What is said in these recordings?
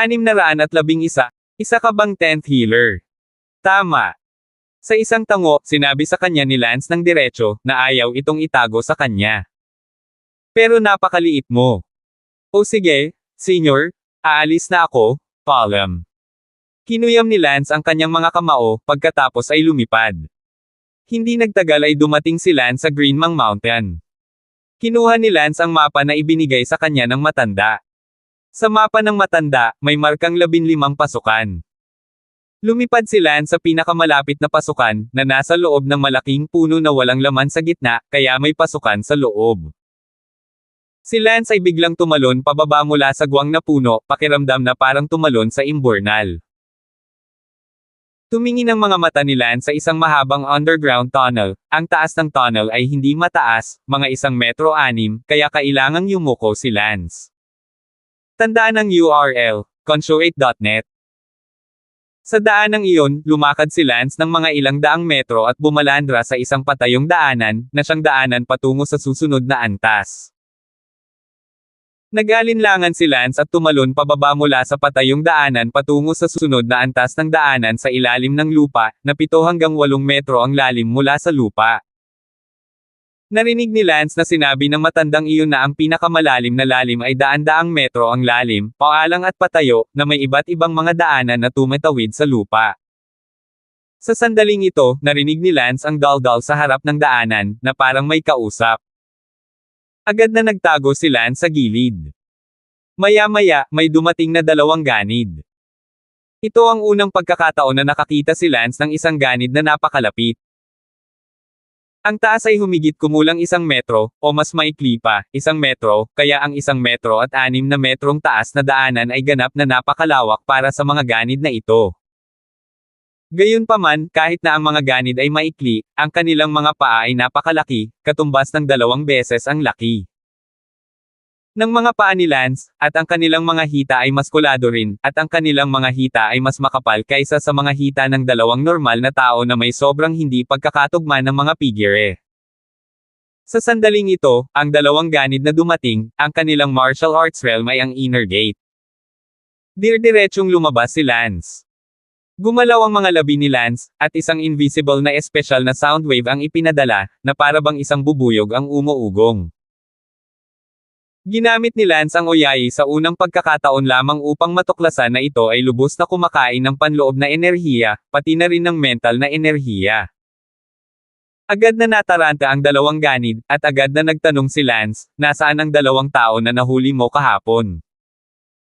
611. Isa ka bang 10th healer? Tama. Sa isang tango, sinabi sa kanya ni Lance ng diretso, na ayaw itong itago sa kanya. Pero napakaliit mo. O sige, Senior, aalis na ako, Palm. Kinuyam ni Lance ang kanyang mga kamao, pagkatapos ay lumipad. Hindi nagtagal ay dumating si Lance sa Greenmang Mountain. Kinuha ni Lance ang mapa na ibinigay sa kanya ng matanda. Sa mapa ng matanda, may markang 15 pasukan. Lumipad si Lance sa pinakamalapit na pasukan, na nasa loob ng malaking puno na walang laman sa gitna, kaya may pasukan sa loob. Si Lance ay biglang tumalon pababa mula sa guwang na puno, pakiramdam na parang tumalon sa imburnal. Tumingin ang mga mata ni Lance sa isang mahabang underground tunnel. Ang taas ng tunnel ay hindi mataas, mga 1 metro 6, kaya kailangang yumuko si Lance. Tandaan ang URL, conshoate.net. Sa daanang iyon, lumakad si Lance ng mga ilang daang metro at bumalandra sa isang patayong daanan, na siyang daanan patungo sa susunod na antas. Nag-alinlangan si Lance at tumalon pababa mula sa patayong daanan patungo sa susunod na antas ng daanan sa ilalim ng lupa, na 7 hanggang 8 metro ang lalim mula sa lupa. Narinig ni Lance na sinabi ng matandang iyon na ang pinakamalalim na lalim ay daan-daang metro ang lalim, paalang at patayo, na may iba't ibang mga daanan na tumatawid sa lupa. Sa sandaling ito, narinig ni Lance ang daldal sa harap ng daanan, na parang may kausap. Agad na nagtago si Lance sa gilid. Maya-maya, may dumating na 2 ganid. Ito ang unang pagkakataon na nakakita si Lance ng isang ganid na napakalapit. Ang taas ay humigit kumulang 1 metro, o mas maikli pa, 1 metro, kaya ang 1 metro at 6 na metrong taas na daanan ay ganap na napakalawak para sa mga ganid na ito. Gayunpaman, kahit na ang mga ganid ay maikli, ang kanilang mga paa ay napakalaki, katumbas ng 2 beses ang laki ng mga paa ni Lance, at ang kanilang mga hita ay maskulado rin, at ang kanilang mga hita ay mas makapal kaysa sa mga hita ng 2 normal na tao na may sobrang hindi pagkakatugma ng mga figure. Sa sandaling ito, ang 2 ganid na dumating, ang kanilang martial arts realm ay ang inner gate. Dirdiretsong lumabas si Lance. Gumalaw ang mga labi ni Lance, at isang invisible na espesyal na sound wave ang ipinadala, na para bang isang bubuyog ang umuugong. Ginamit ni Lance ang Oyayi sa unang pagkakataon lamang upang matuklasan na ito ay lubos na kumakain ng panloob na enerhiya, pati na rin ng mental na enerhiya. Agad na nataranta ang 2 ganid, at agad na nagtanong si Lance, nasaan ang 2 tao na nahuli mo kahapon?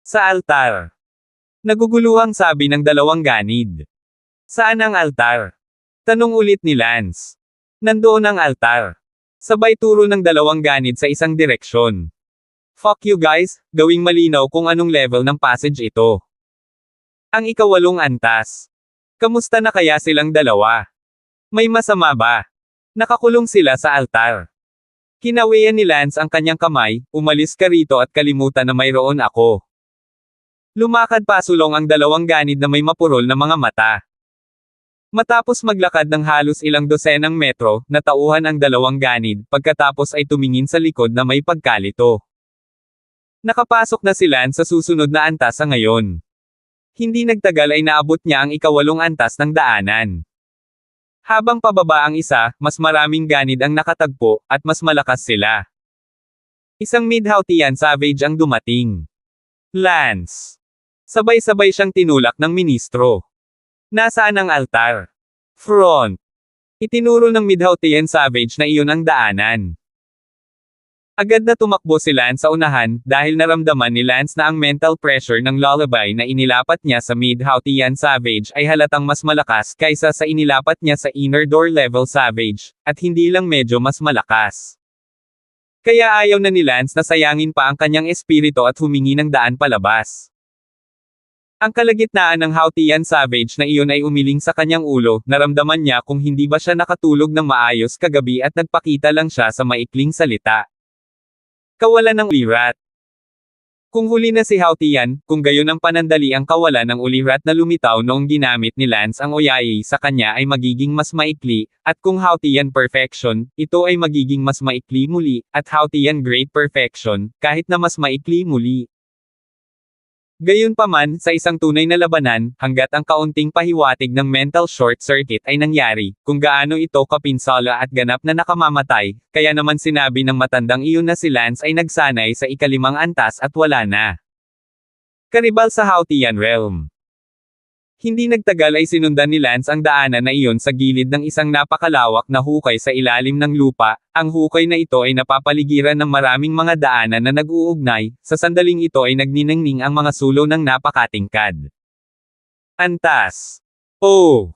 Sa altar. Naguguluhang sabi ng 2 ganid. Saan ang altar? Tanong ulit ni Lance. Nandoon ang altar. Sabay turo ng 2 ganid sa isang direksyon. Fuck you guys, gawing malinaw kung anong level ng passage ito. Ang ika-8 antas. Kamusta na kaya silang 2? May masama ba? Nakakulong sila sa altar. Kinawian ni Lance ang kanyang kamay, umalis ka rito at kalimutan na mayroon ako. Lumakad pasulong ang 2 ganid na may mapurol na mga mata. Matapos maglakad ng halos ilang dosenang metro, natauhan ang 2 ganid, pagkatapos ay tumingin sa likod na may pagkalito. Nakapasok na si Lance sa susunod na antas sa ngayon. Hindi nagtagal ay naabot niya ang ika-8 antas ng daanan. Habang pababa ang isa, mas maraming ganid ang nakatagpo, at mas malakas sila. Isang Midhautian Savage ang dumating. Lance. Sabay-sabay siyang tinulak ng ministro. Nasaan ang altar? Front. Itinuro ng Midhautian Savage na iyon ang daanan. Agad na tumakbo si Lance sa unahan, dahil naramdaman ni Lance na ang mental pressure ng lullaby na inilapat niya sa Midhautian Savage ay halatang mas malakas kaysa sa inilapat niya sa Inner Door Level Savage, at hindi lang medyo mas malakas. Kaya ayaw na ni Lance na sayangin pa ang kanyang espiritu at humingi ng daan palabas. Ang kalagitnaan ng Hautian Savage na iyon ay umiling sa kanyang ulo, naramdaman niya kung hindi ba siya nakatulog ng maayos kagabi at nagpakita lang siya sa maikling salita. Kawalan ng ulirat. Kung huli na si Hautian, kung gayon ang panandali ang kawalan ng ulirat na lumitaw noong ginamit ni Lance ang Oyayi sa kanya ay magiging mas maikli, at kung Hautian Perfection, ito ay magiging mas maikli muli, at Hautian Great Perfection, kahit na mas maikli muli. Gayunpaman, sa isang tunay na labanan, hanggat ang kaunting pahiwatig ng mental short circuit ay nangyari, kung gaano ito kapinsala at ganap na nakamamatay, kaya naman sinabi ng matandang iyon na si Lance ay nagsanay sa ikalimang antas at wala na. Karibal sa Hautian Realm. Hindi nagtagal ay sinundan ni Lance ang daanan na iyon sa gilid ng isang napakalawak na hukay sa ilalim ng lupa. Ang hukay na ito ay napapaligiran ng maraming mga daanan na nag-uugnay, sa sandaling ito ay nagniningning ang mga sulong ng napakatingkad. Antas. Oh!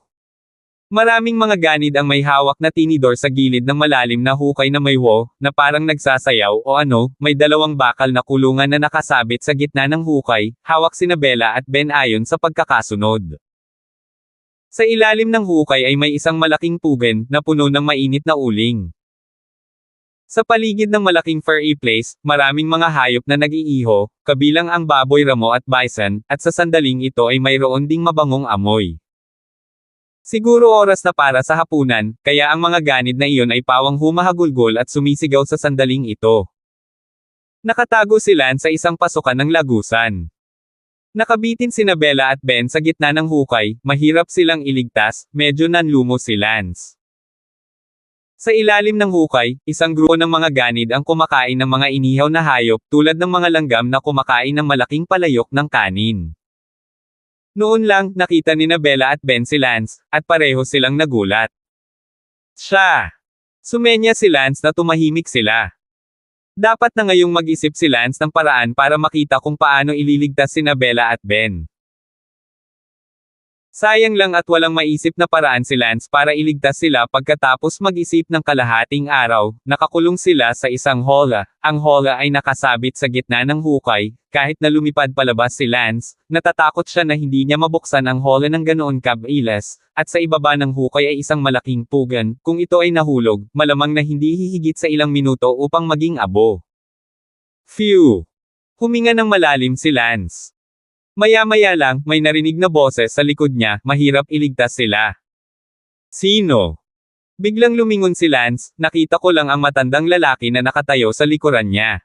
Maraming mga ganid ang may hawak na tinidor sa gilid ng malalim na hukay na may na parang nagsasayaw o ano, may dalawang bakal na kulungan na nakasabit sa gitna ng hukay, hawak sina Bella at Ben ayon sa pagkakasunod. Sa ilalim ng hukay ay may isang malaking pugen na puno ng mainit na uling. Sa paligid ng malaking furry place, maraming mga hayop na nag-iiho, kabilang ang baboy ramo at bison, at sa sandaling ito ay mayroon ding mabangong amoy. Siguro oras na para sa hapunan, kaya ang mga ganid na iyon ay pawang humahagulgol at sumisigaw sa sandaling ito. Nakatago sila sa isang pasukan ng lagusan. Nakabitin sina Bella at Ben sa gitna ng hukay, mahirap silang iligtas, medyo nanlumo si Lance. Sa ilalim ng hukay, isang grupo ng mga ganid ang kumakain ng mga inihaw na hayop tulad ng mga langgam na kumakain ng malaking palayok ng kanin. Noon lang, nakita ni Bella at Ben si Lance, at pareho silang nagulat. Siya! Sumenya si Lance na tumahimik sila. Dapat na ngayong mag-isip si Lance ng paraan para makita kung paano ililigtas sina Bella at Ben. Sayang lang at walang maisip na paraan si Lance para iligtas sila pagkatapos mag-isip ng kalahating araw, nakakulong sila sa isang hola. Ang hola ay nakasabit sa gitna ng hukay, kahit na lumipad palabas si Lance, natatakot siya na hindi niya mabuksan ang hola ng ganoon kabilis, at sa ibaba ng hukay ay isang malaking pugan, kung ito ay nahulog, malamang na hindi hihigit sa ilang minuto upang maging abo. Phew! Huminga ng malalim si Lance. Maya-maya lang, may narinig na boses sa likod niya, mahirap iligtas sila. Sino? Biglang lumingon si Lance, nakita ko lang ang matandang lalaki na nakatayo sa likuran niya.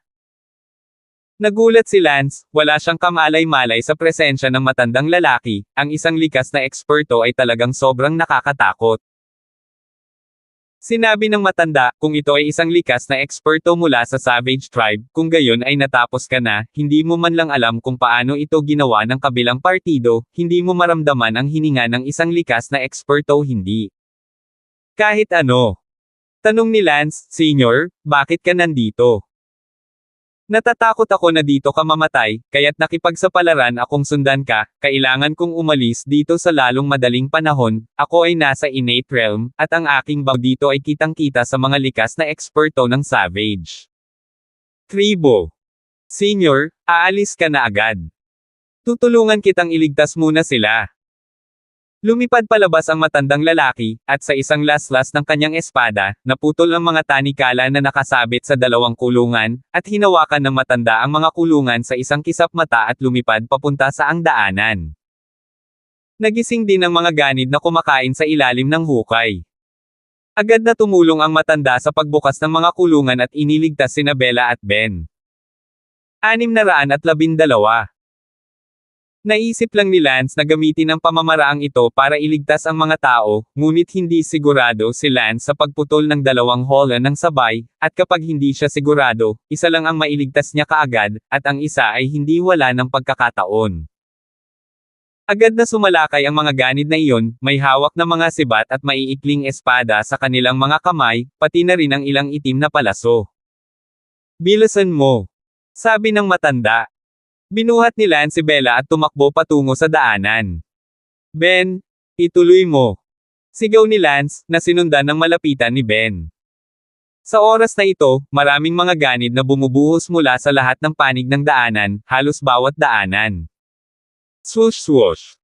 Nagulat si Lance, wala siyang kamalay-malay sa presensya ng matandang lalaki, ang isang likas na eksperto ay talagang sobrang nakakatakot. Sinabi ng matanda, kung ito ay isang likas na eksperto mula sa Savage Tribe, kung gayon ay natapos ka na, hindi mo man lang alam kung paano ito ginawa ng kabilang partido, hindi mo maramdaman ang hininga ng isang likas na eksperto hindi. Kahit ano. Tanong ni Lance, Senior, bakit ka nandito? Natatakot ako na dito ka mamatay, kaya't nakipagsapalaran akong sundan ka, kailangan kong umalis dito sa lalong madaling panahon, ako ay nasa innate realm, at ang aking baw dito ay kitang-kita sa mga likas na eksperto ng Savage Tribo. Senior, aalis ka na agad. Tutulungan kitang iligtas muna sila. Lumipad palabas ang matandang lalaki, at sa isang laslas ng kanyang espada, naputol ang mga tanikala na nakasabit sa dalawang kulungan, at hinawakan ng matanda ang mga kulungan sa isang kisap mata at lumipad papunta sa ang daanan. Nagising din ang mga ganid na kumakain sa ilalim ng hukay. Agad na tumulong ang matanda sa pagbukas ng mga kulungan at iniligtas sina Bella at Ben. 612. Naisip lang ni Lance na gamitin ang pamamaraang ito para iligtas ang mga tao, ngunit hindi sigurado si Lance sa pagputol ng dalawang hola ng sabay, at kapag hindi siya sigurado, isa lang ang mailigtas niya kaagad, at ang isa ay hindi wala ng pagkakataon. Agad na sumalakay ang mga ganid na iyon, may hawak na mga sibat at maiikling espada sa kanilang mga kamay, pati na rin ang ilang itim na palaso. Bilisan mo! Sabi ng matanda. Binuhat ni Lance si Bella at tumakbo patungo sa daanan. Ben, ituloy mo. Sigaw ni Lance, na sinundan ng malapitan ni Ben. Sa oras na ito, maraming mga ganid na bumubuhos mula sa lahat ng panig ng daanan, halos bawat daanan. Swoosh swoosh.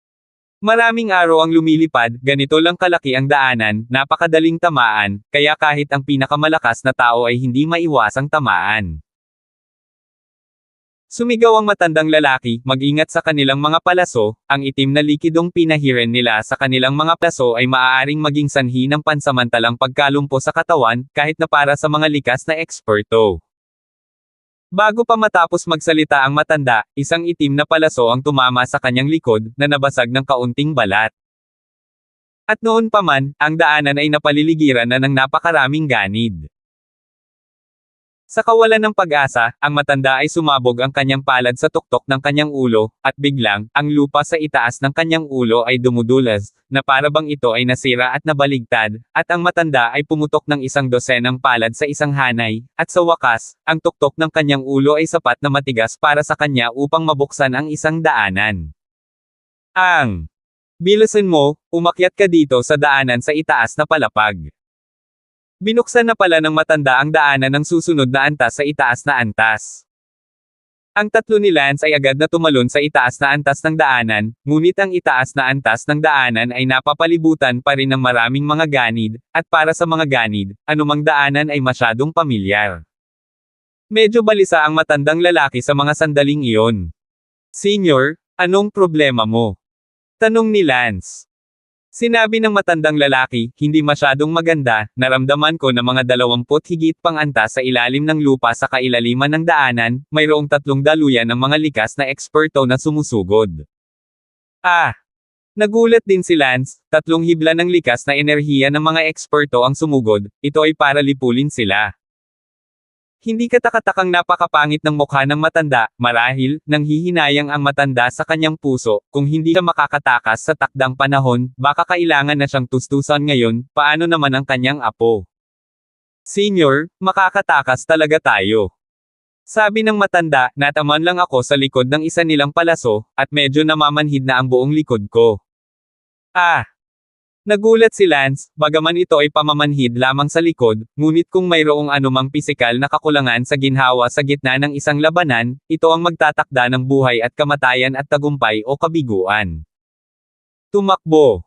Maraming araw ang lumilipad, ganito lang kalaki ang daanan, napakadaling tamaan, kaya kahit ang pinakamalakas na tao ay hindi maiwasang tamaan. Sumigaw ang matandang lalaki, mag-ingat sa kanilang mga palaso, ang itim na likidong pinahiren nila sa kanilang mga palaso ay maaaring maging sanhi ng pansamantalang pagkalumpo sa katawan, kahit na para sa mga likas na eksperto. Bago pa matapos magsalita ang matanda, isang itim na palaso ang tumama sa kanyang likod, na nabasag ng kaunting balat. At noon pa man, ang daanan ay napaliligiran na ng napakaraming ganid. Sa kawalan ng pag-asa, ang matanda ay sumabog ang kanyang palad sa tuktok ng kanyang ulo, at biglang, ang lupa sa itaas ng kanyang ulo ay dumudulas, na para bang ito ay nasira at nabaligtad, at ang matanda ay pumutok ng isang dosenang palad sa isang hanay, at sa wakas, ang tuktok ng kanyang ulo ay sapat na matigas para sa kanya upang mabuksan ang isang daanan. Bilisan mo, umakyat ka dito sa daanan sa itaas na palapag. Binuksan na pala ng matanda ang daanan ng susunod na antas sa itaas na antas. Ang tatlo ni Lance ay agad na tumalon sa itaas na antas ng daanan, ngunit ang itaas na antas ng daanan ay napapalibutan pa rin ng maraming mga ganid, at para sa mga ganid, anumang daanan ay masyadong pamilyar. Medyo balisa ang matandang lalaki sa mga sandaling iyon. "Senior, anong problema mo?" tanong ni Lance. Sinabi ng matandang lalaki, "Hindi masyadong maganda, naramdaman ko na mga 20 higit pang antas sa ilalim ng lupa sa kailaliman ng daanan, mayroong 3 daluyan ng mga likas na eksperto na sumusugod." Nagulat din si Lance, 3 hibla ng likas na enerhiya ng mga eksperto ang sumugod, ito ay para lipulin sila. Hindi katakatakang napakapangit ng mukha ng matanda, marahil, nanghihinayang ang matanda sa kanyang puso, kung hindi siya makakatakas sa takdang panahon, baka kailangan na siyang tustusan ngayon, paano naman ang kanyang apo? "Senior, makakatakas talaga tayo." Sabi ng matanda, "Nataman lang ako sa likod ng isa nilang palaso, at medyo namamanhid na ang buong likod ko." Nagulat si Lance, bagaman ito ay pamamanhid lamang sa likod, ngunit kung mayroong anumang pisikal na kakulangan sa ginhawa sa gitna ng isang labanan, ito ang magtatakda ng buhay at kamatayan at tagumpay o kabiguan. Tumakbo.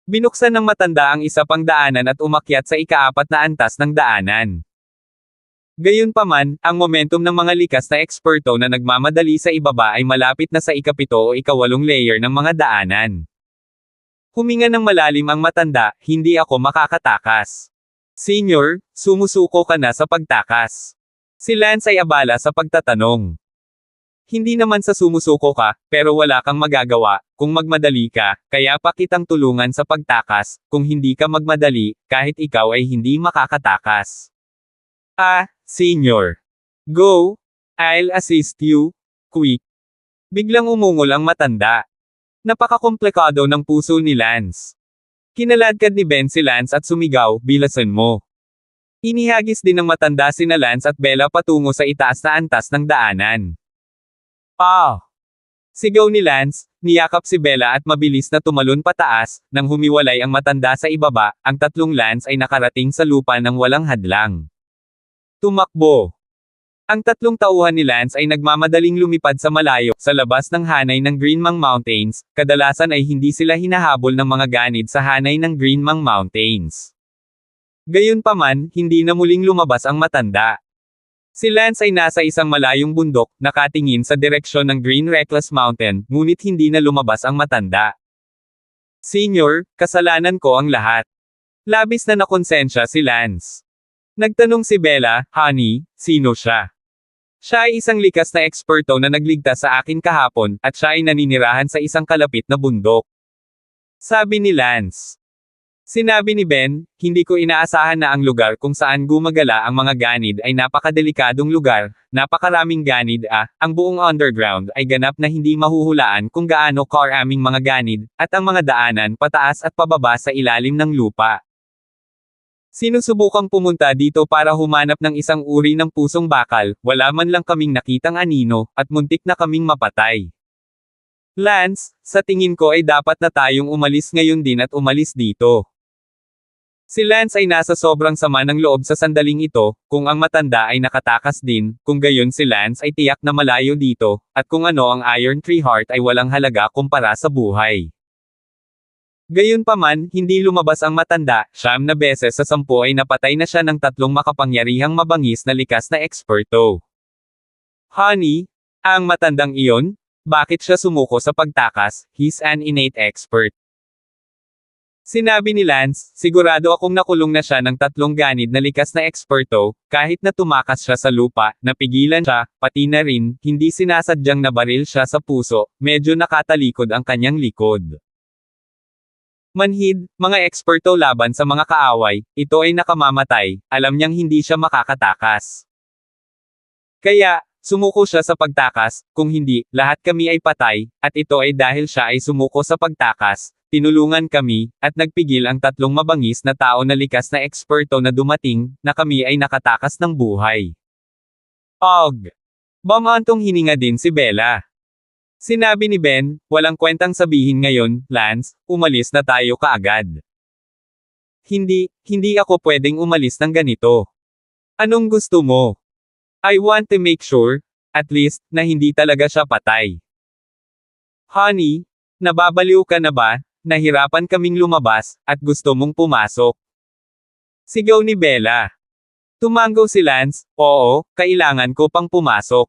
Binuksan ng matanda ang isa pang daanan at umakyat sa ika-4 na antas ng daanan. Gayunpaman, ang momentum ng mga likas na eksperto na nagmamadali sa ibaba ay malapit na sa ika-7 o ika-8 layer ng mga daanan. Huminga ng malalim ang matanda, "Hindi ako makakatakas." "Senior, sumusuko ka na sa pagtakas." Si Lance ay abala sa pagtatanong. "Hindi naman sa sumusuko ka, pero wala kang magagawa, kung magmadali ka, kaya pa kitang tulungan sa pagtakas, kung hindi ka magmadali, kahit ikaw ay hindi makakatakas." Senior. "Go. I'll assist you. Quick." Biglang umungol ang matanda. Napakakomplikado ng puso ni Lance. Kinaladkad ni Ben si Lance at sumigaw, "Bilisan mo." Inihagis din ng matanda sina Lance at Bella patungo sa itaas na antas ng daanan. Sigaw ni Lance, niyakap si Bella at mabilis na tumalon pataas, nang humiwalay ang matanda sa ibaba, ang 3 Lance ay nakarating sa lupa ng walang hadlang. Tumakbo. Ang 3 tauhan ni Lance ay nagmamadaling lumipad sa malayo, sa labas ng hanay ng Greenmang Mountains, kadalasan ay hindi sila hinahabol ng mga ganid sa hanay ng Greenmang Mountains. Gayunpaman, hindi na muling lumabas ang matanda. Si Lance ay nasa isang malayong bundok, nakatingin sa direksyon ng Green Reckless Mountain, ngunit hindi na lumabas ang matanda. "Senior, kasalanan ko ang lahat." Labis na nakonsensya si Lance. Nagtanong si Bella, "Honey, sino siya?" "Siya ay isang likas na eksperto na nagligtas sa akin kahapon, at siya ay naninirahan sa isang kalapit na bundok." Sabi ni Lance. Sinabi ni Ben, "Hindi ko inaasahan na ang lugar kung saan gumagala ang mga ganid ay napakadelikadong lugar, napakaraming ganid ang buong underground ay ganap na hindi mahuhulaan kung gaano karaming mga ganid, at ang mga daanan pataas at pababa sa ilalim ng lupa. Sinusubukang pumunta dito para humanap ng isang uri ng pusong bakal, wala man lang kaming nakitang anino, at muntik na kaming mapatay. Lance, sa tingin ko ay dapat na tayong umalis ngayon din at umalis dito." Si Lance ay nasa sobrang sama ng loob sa sandaling ito, kung ang matanda ay nakatakas din, kung gayon si Lance ay tiyak na malayo dito, at kung ano ang Iron Tree Heart ay walang halaga kumpara sa buhay. Gayunpaman, hindi lumabas ang matanda, 9 na beses sa 10 ay napatay na siya ng 3 makapangyarihang mabangis na likas na eksperto. "Honey, ang matandang iyon? Bakit siya sumuko sa pagtakas? He's an innate expert." Sinabi ni Lance, sigurado akong nakulong na siya ng 3 ganid na likas na eksperto, kahit na tumakas siya sa lupa, napigilan siya, pati na rin, hindi sinasadyang nabaril siya sa puso, medyo nakatalikod ang kanyang likod. Manhid, mga eksperto laban sa mga kaaway, ito ay nakamamatay, alam niyang hindi siya makakatakas. Kaya, sumuko siya sa pagtakas, kung hindi, lahat kami ay patay, at ito ay dahil siya ay sumuko sa pagtakas, tinulungan kami, at nagpigil ang 3 mabangis na tao na likas na eksperto na dumating, na kami ay nakatakas ng buhay. Og! Bamantong hininga din si Bella. Sinabi ni Ben, walang kwentang sabihin ngayon, Lance, umalis na tayo kaagad. Hindi ako pwedeng umalis ng ganito. Anong gusto mo? I want to make sure, at least, na hindi talaga siya patay. Honey, nababaliw ka na ba? Nahirapan kaming lumabas, at gusto mong pumasok. Sigaw ni Bella. Tumango si Lance, oo, kailangan ko pang pumasok.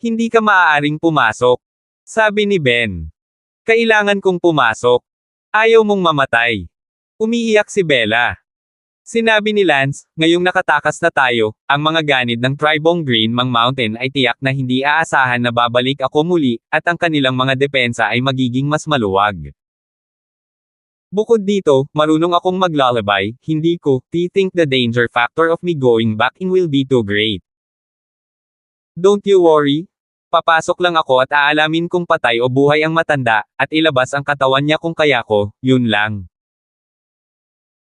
Hindi ka maaaring pumasok. Sabi ni Ben. Kailangan kong pumasok. Ayaw mong mamatay. Umiiyak si Bella. Sinabi ni Lance, ngayong nakatakas na tayo, ang mga ganid ng Tribong Green Mang Mountain ay tiyak na hindi aasahan na babalik ako muli, at ang kanilang mga depensa ay magiging mas maluwag. Bukod dito, marunong akong maglalabay, hindi ko think the danger factor of me going back in will be too great. Don't you worry. Papasok lang ako at aalamin kung patay o buhay ang matanda, at ilabas ang katawan niya kung kaya ko, yun lang.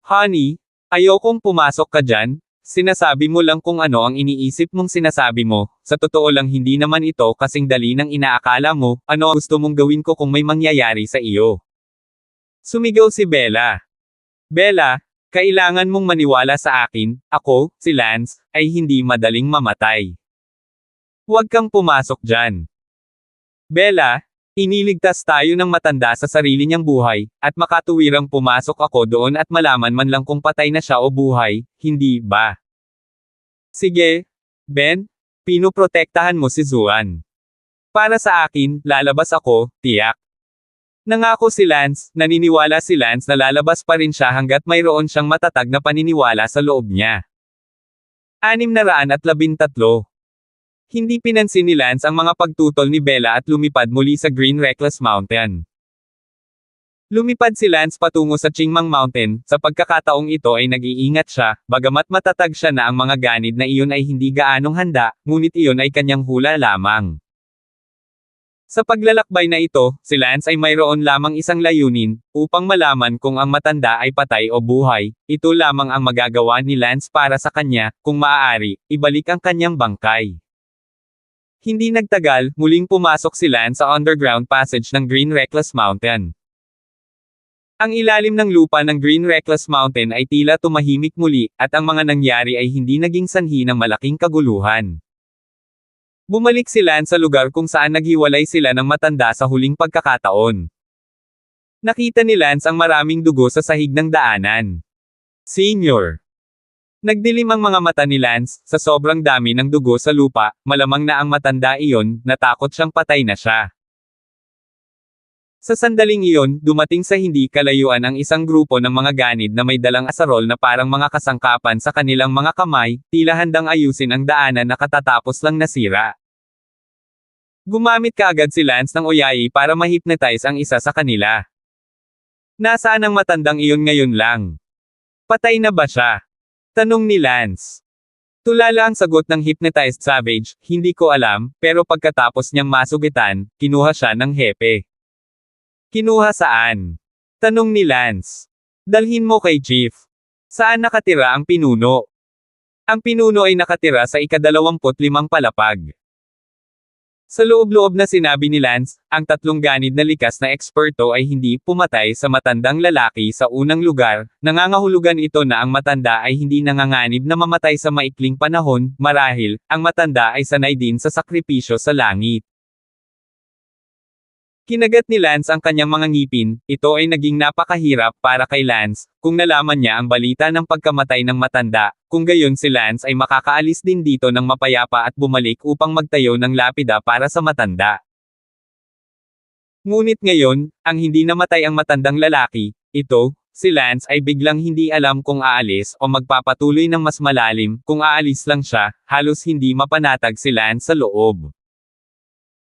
Honey, ayokong pumasok ka dyan, sinasabi mo lang kung ano ang iniisip mong sinasabi mo, sa totoo lang hindi naman ito kasing dali ng inaakala mo, ano ang gusto mong gawin ko kung may mangyayari sa iyo. Sumigaw si Bella. Bella, kailangan mong maniwala sa akin, ako, si Lance, ay hindi madaling mamatay. Huwag kang pumasok dyan. Bella, iniligtas tayo ng matanda sa sarili niyang buhay, at makatuwirang pumasok ako doon at malaman man lang kung patay na siya o buhay, hindi ba? Sige, Ben, pinoprotektahan mo si Zuan. Para sa akin, lalabas ako, tiyak. Nangako si Lance, naniniwala si Lance na lalabas pa rin siya hanggat mayroon siyang matatag na paniniwala sa loob niya. 613 Hindi pinansin ni Lance ang mga pagtutol ni Bella at lumipad muli sa Green Reckless Mountain. Lumipad si Lance patungo sa Chingmang Mountain, sa pagkakataong ito ay nag-iingat siya, bagamat matatag siya na ang mga ganid na iyon ay hindi gaanong handa, ngunit iyon ay kanyang hula lamang. Sa paglalakbay na ito, si Lance ay mayroon lamang isang layunin, upang malaman kung ang matanda ay patay o buhay, ito lamang ang magagawa ni Lance para sa kanya, kung maaari, ibalik ang kanyang bangkay. Hindi nagtagal, muling pumasok si Lance sa underground passage ng Green Reckless Mountain. Ang ilalim ng lupa ng Green Reckless Mountain ay tila tumahimik muli, at ang mga nangyari ay hindi naging sanhi ng malaking kaguluhan. Bumalik si Lance sa lugar kung saan naghiwalay sila ng matanda sa huling pagkakataon. Nakita ni Lance ang maraming dugo sa sahig ng daanan. Senior. Nagdilim ang mga mata ni Lance, sa sobrang dami ng dugo sa lupa, malamang na ang matanda iyon, natakot siyang patay na siya. Sa sandaling iyon, dumating sa hindi kalayuan ang isang grupo ng mga ganid na may dalang asarol na parang mga kasangkapan sa kanilang mga kamay, tila handang ayusin ang daanan na katatapos lang nasira. Gumamit kaagad si Lance ng oyayi para ma-hypnotize ang isa sa kanila. Nasaan ang matandang iyon ngayon lang? Patay na ba siya? Tanong ni Lance. Tulala ang sagot ng hypnotized savage, hindi ko alam, pero pagkatapos niyang masugitan, kinuha siya ng hepe. Kinuha saan? Tanong ni Lance. Dalhin mo kay Chief. Saan nakatira ang pinuno? Ang pinuno ay nakatira sa ika-25 palapag. Sa loob-loob na sinabi ni Lance, ang 3 ganid na likas na eksperto ay hindi pumatay sa matandang lalaki sa unang lugar, nangangahulugan ito na ang matanda ay hindi nanganganib na mamatay sa maikling panahon, marahil, ang matanda ay sanay din sa sakripisyo sa langit. Kinagat ni Lance ang kanyang mga ngipin, ito ay naging napakahirap para kay Lance, kung nalaman niya ang balita ng pagkamatay ng matanda, kung gayon si Lance ay makakaalis din dito ng mapayapa at bumalik upang magtayo ng lapida para sa matanda. Ngunit ngayon, ang hindi namatay ang matandang lalaki, ito, si Lance ay biglang hindi alam kung aalis o magpapatuloy ng mas malalim. Kung aalis lang siya, halos hindi mapanatag si Lance sa loob.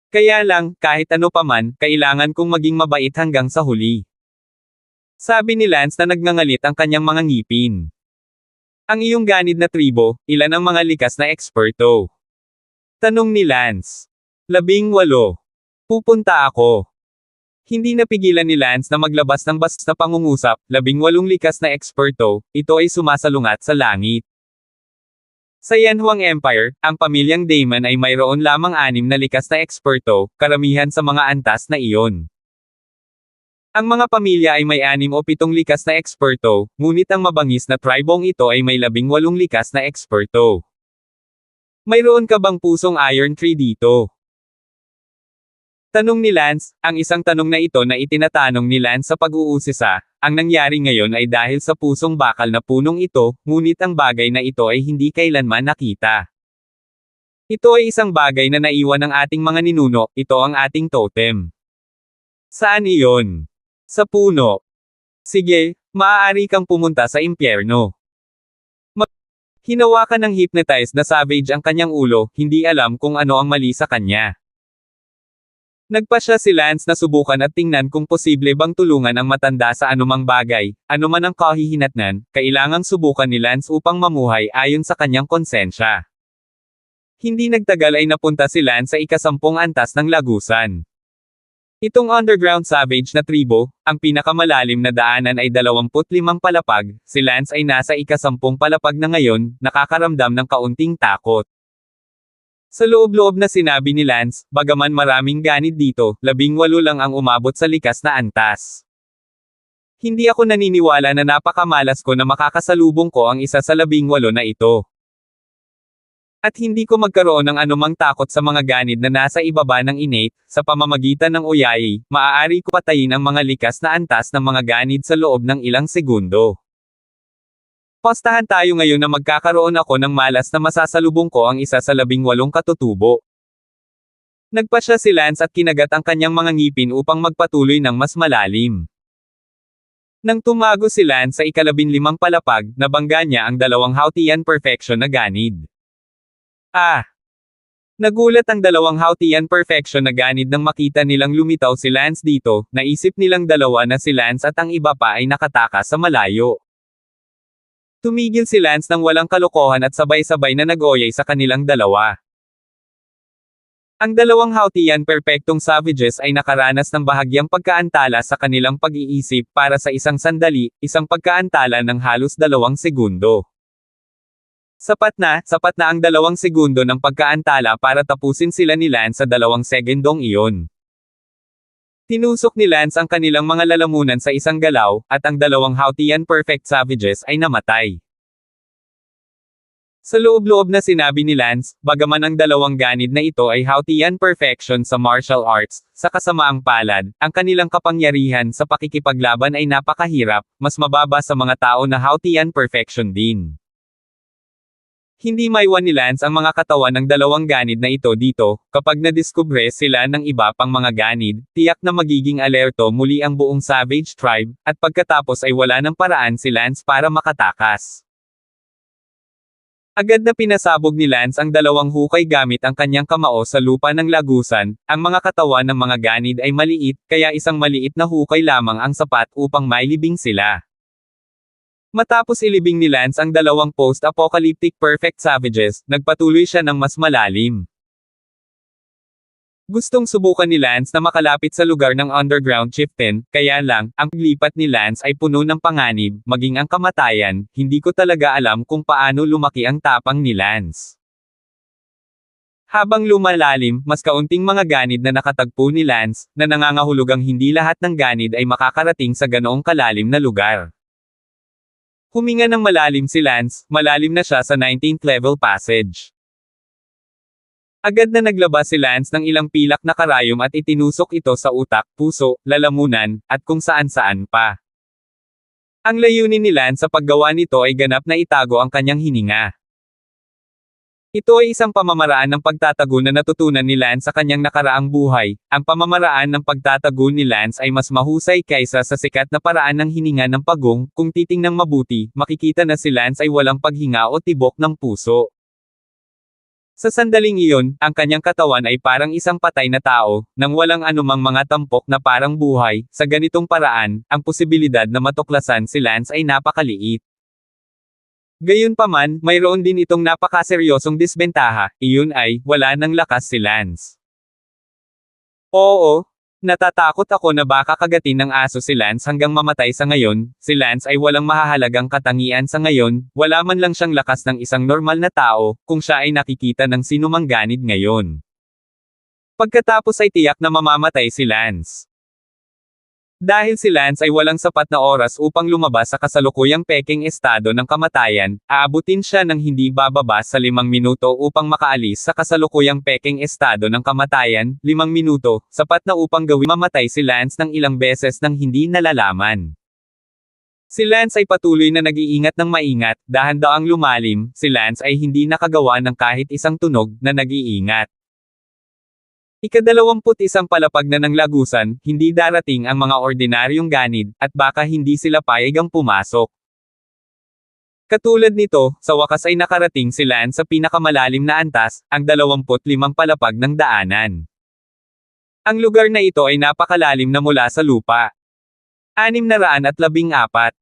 Kaya lang, kahit ano paman, kailangan kong maging mabait hanggang sa huli. Sabi ni Lance na nagngangalit ang kanyang mga ngipin. Ang iyong ganid na tribo, ilan ang mga likas na eksperto? Tanong ni Lance. 18. Pupunta ako. Hindi napigilan ni Lance na maglabas ng basta pangungusap. 18 likas na eksperto, ito ay sumasalungat sa langit. Sa Yanhuang Empire, ang pamilyang Damon ay mayroon lamang 6 na likas na eksperto, karamihan sa mga antas na iyon. Ang mga pamilya ay may 6 o 7 likas na eksperto, ngunit ang mabangis na tribong ito ay may 18 likas na eksperto. Mayroon ka bang pusong Iron Tree dito? Tanong ni Lance, ang isang tanong na ito na itinatanong ni Lance sa pag-uusisa, ang nangyari ngayon ay dahil sa pusong bakal na punong ito, ngunit ang bagay na ito ay hindi kailanman nakita. Ito ay isang bagay na naiwan ng ating mga ninuno, ito ang ating totem. Saan iyon? Sa puno. Sige, maaari kang pumunta sa impyerno. Hinawakan ng hypnotized na savage ang kanyang ulo, hindi alam kung ano ang mali sa kanya. Nagpasya si Lance na subukan at tingnan kung posible bang tulungan ang matanda sa anumang bagay, anuman ang kahihinatnan, kailangang subukan ni Lance upang mamuhay ayon sa kanyang konsensya. Hindi nagtagal ay napunta si Lance sa ika-10 antas ng lagusan. Itong underground savage na tribo, ang pinakamalalim na daanan ay 25 palapag, si Lance ay nasa ika-10 palapag na ngayon, nakakaramdam ng kaunting takot. Sa loob-loob na sinabi ni Lance, bagaman maraming ganid dito, 18 lang ang umabot sa likas na antas. Hindi ako naniniwala na napakamalas ko na makakasalubong ko ang isa sa 18 na ito. At hindi ko magkaroon ng anumang takot sa mga ganid na nasa ibaba ng innate, sa pamamagitan ng Oyayi, maaari ko patayin ang mga likas na antas ng mga ganid sa loob ng ilang segundo. Postahan tayo ngayon na magkakaroon ako ng malas na masasalubong ko ang isa sa 18 katutubo. Nagpasya si Lance at kinagat ang kanyang mga ngipin upang magpatuloy ng mas malalim. Nang tumago si Lance sa ika-15 palapag, nabangga niya ang 2 Hautian Perfection na ganid. Nagulat ang 2 Hautian Perfection na ganid nang makita nilang lumitaw si Lance dito, naisip nilang dalawa na si Lance at ang iba pa ay nakatakas sa malayo. Tumigil si Lance nang walang kalokohan at sabay-sabay na nag-oyay sa kanilang dalawa. Ang 2 Hautian Perfectong Savages ay nakaranas ng bahagyang pagkaantala sa kanilang pag-iisip para sa isang sandali, isang pagkaantala ng halos 2 segundo. Sapat na ang 2 segundo ng pagkaantala para tapusin sila ni Lance sa 2 segundong iyon. Tinusok ni Lance ang kanilang mga lalamunan sa isang galaw, at ang 2 Hautian Perfect Savages ay namatay. Sa loob-loob na sinabi ni Lance, bagaman ang 2 ganid na ito ay Hautian Perfection sa martial arts, sa kasamaang palad, ang kanilang kapangyarihan sa pakikipaglaban ay napakahirap, mas mababa sa mga tao na Hautian Perfection din. Hindi maiwan ni Lance ang mga katawan ng 2 ganid na ito dito, kapag nadiskubre sila ng iba pang mga ganid, tiyak na magiging alerto muli ang buong savage tribe, at pagkatapos ay wala ng paraan si Lance para makatakas. Agad na pinasabog ni Lance ang 2 hukay gamit ang kanyang kamao sa lupa ng lagusan, ang mga katawan ng mga ganid ay maliit, kaya isang maliit na hukay lamang ang sapat upang mailibing sila. Matapos ilibing ni Lance ang 2 post-apocalyptic perfect savages, nagpatuloy siya ng mas malalim. Gustong subukan ni Lance na makalapit sa lugar ng underground chieftain, kaya lang, ang paglipat ni Lance ay puno ng panganib, maging ang kamatayan, hindi ko talaga alam kung paano lumaki ang tapang ni Lance. Habang lumalalim, mas kaunting mga ganid na nakatagpo ni Lance, na nangangahulugang hindi lahat ng ganid ay makakarating sa ganoong kalalim na lugar. Huminga ng malalim si Lance, malalim na siya sa 19th level passage. Agad na naglabas si Lance ng ilang pilak na karayom at itinusok ito sa utak, puso, lalamunan, at kung saan-saan pa. Ang layunin ni Lance sa paggawa nito ay ganap na itago ang kanyang hininga. Ito ay isang pamamaraan ng pagtatago na natutunan ni Lance sa kanyang nakaraang buhay. Ang pamamaraan ng pagtatago ni Lance ay mas mahusay kaysa sa sikat na paraan ng hininga ng pagong. Kung titingnang mabuti, makikita na si Lance ay walang paghinga o tibok ng puso. Sa sandaling iyon, ang kanyang katawan ay parang isang patay na tao, nang walang anumang mga tampok na parang buhay. Sa ganitong paraan, ang posibilidad na matuklasan si Lance ay napakaliit. Gayunpaman, mayroon din itong napakaseryosong disbentaha, iyon ay, wala nang lakas si Lance. Oo, natatakot ako na baka kagatin ng aso si Lance hanggang mamatay sa ngayon. Si Lance ay walang mahahalagang katangian sa ngayon, wala man lang siyang lakas ng isang normal na tao, kung siya ay nakikita ng sinumang ganid ngayon. Pagkatapos ay tiyak na mamamatay si Lance. Dahil si Lance ay walang sapat na oras upang lumabas sa kasalukuyang peking estado ng kamatayan, aabutin siya ng hindi bababa sa 5 minuto upang makaalis sa kasalukuyang peking estado ng kamatayan. 5 minuto, sapat na upang gawing mamatay si Lance ng ilang beses nang hindi nalalaman. Si Lance ay patuloy na nag-iingat ng maingat, dahan-daang lumalim. Si Lance ay hindi nakagawa ng kahit isang tunog na nag-iingat. Ika-21 palapag na ng lagusan, hindi darating ang mga ordinaryong ganid, at baka hindi sila payagang pumasok. Katulad nito, sa wakas ay nakarating si Lance sa pinakamalalim na antas, ang 25 palapag ng daanan. Ang lugar na ito ay napakalalim na mula sa lupa. 614.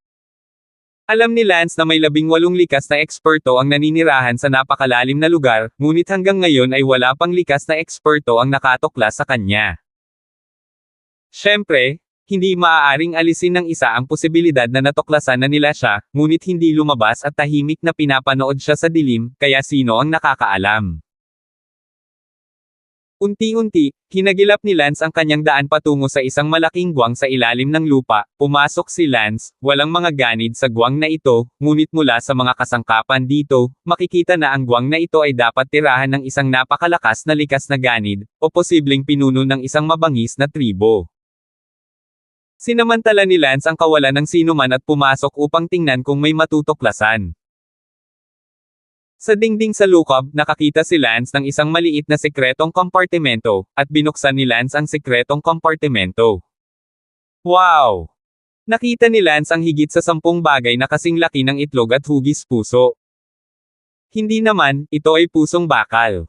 Alam ni Lance na may 18 likas na eksperto ang naninirahan sa napakalalim na lugar, ngunit hanggang ngayon ay wala pang likas na eksperto ang nakatuklas sa kanya. Siyempre, hindi maaaring alisin ng isa ang posibilidad na natuklasan na nila siya, ngunit hindi lumabas at tahimik na pinapanood siya sa dilim, kaya sino ang nakakaalam? Unti-unti, hinagilap ni Lance ang kanyang daan patungo sa isang malaking guwang sa ilalim ng lupa. Pumasok si Lance, walang mga ganid sa guwang na ito, ngunit mula sa mga kasangkapan dito, makikita na ang guwang na ito ay dapat tirahan ng isang napakalakas na likas na ganid, o posibleng pinuno ng isang mabangis na tribo. Sinamantala ni Lance ang kawalan ng sinuman at pumasok upang tingnan kung may matutuklasan. Sa dingding sa lookob, nakakita si Lance ng isang maliit na sekretong kompartimento, at binuksan ni Lance ang sekretong kompartimento. Wow! Nakita ni Lance ang higit sa 10 bagay na kasing laki ng itlog at hugis puso. Hindi naman, ito ay pusong bakal.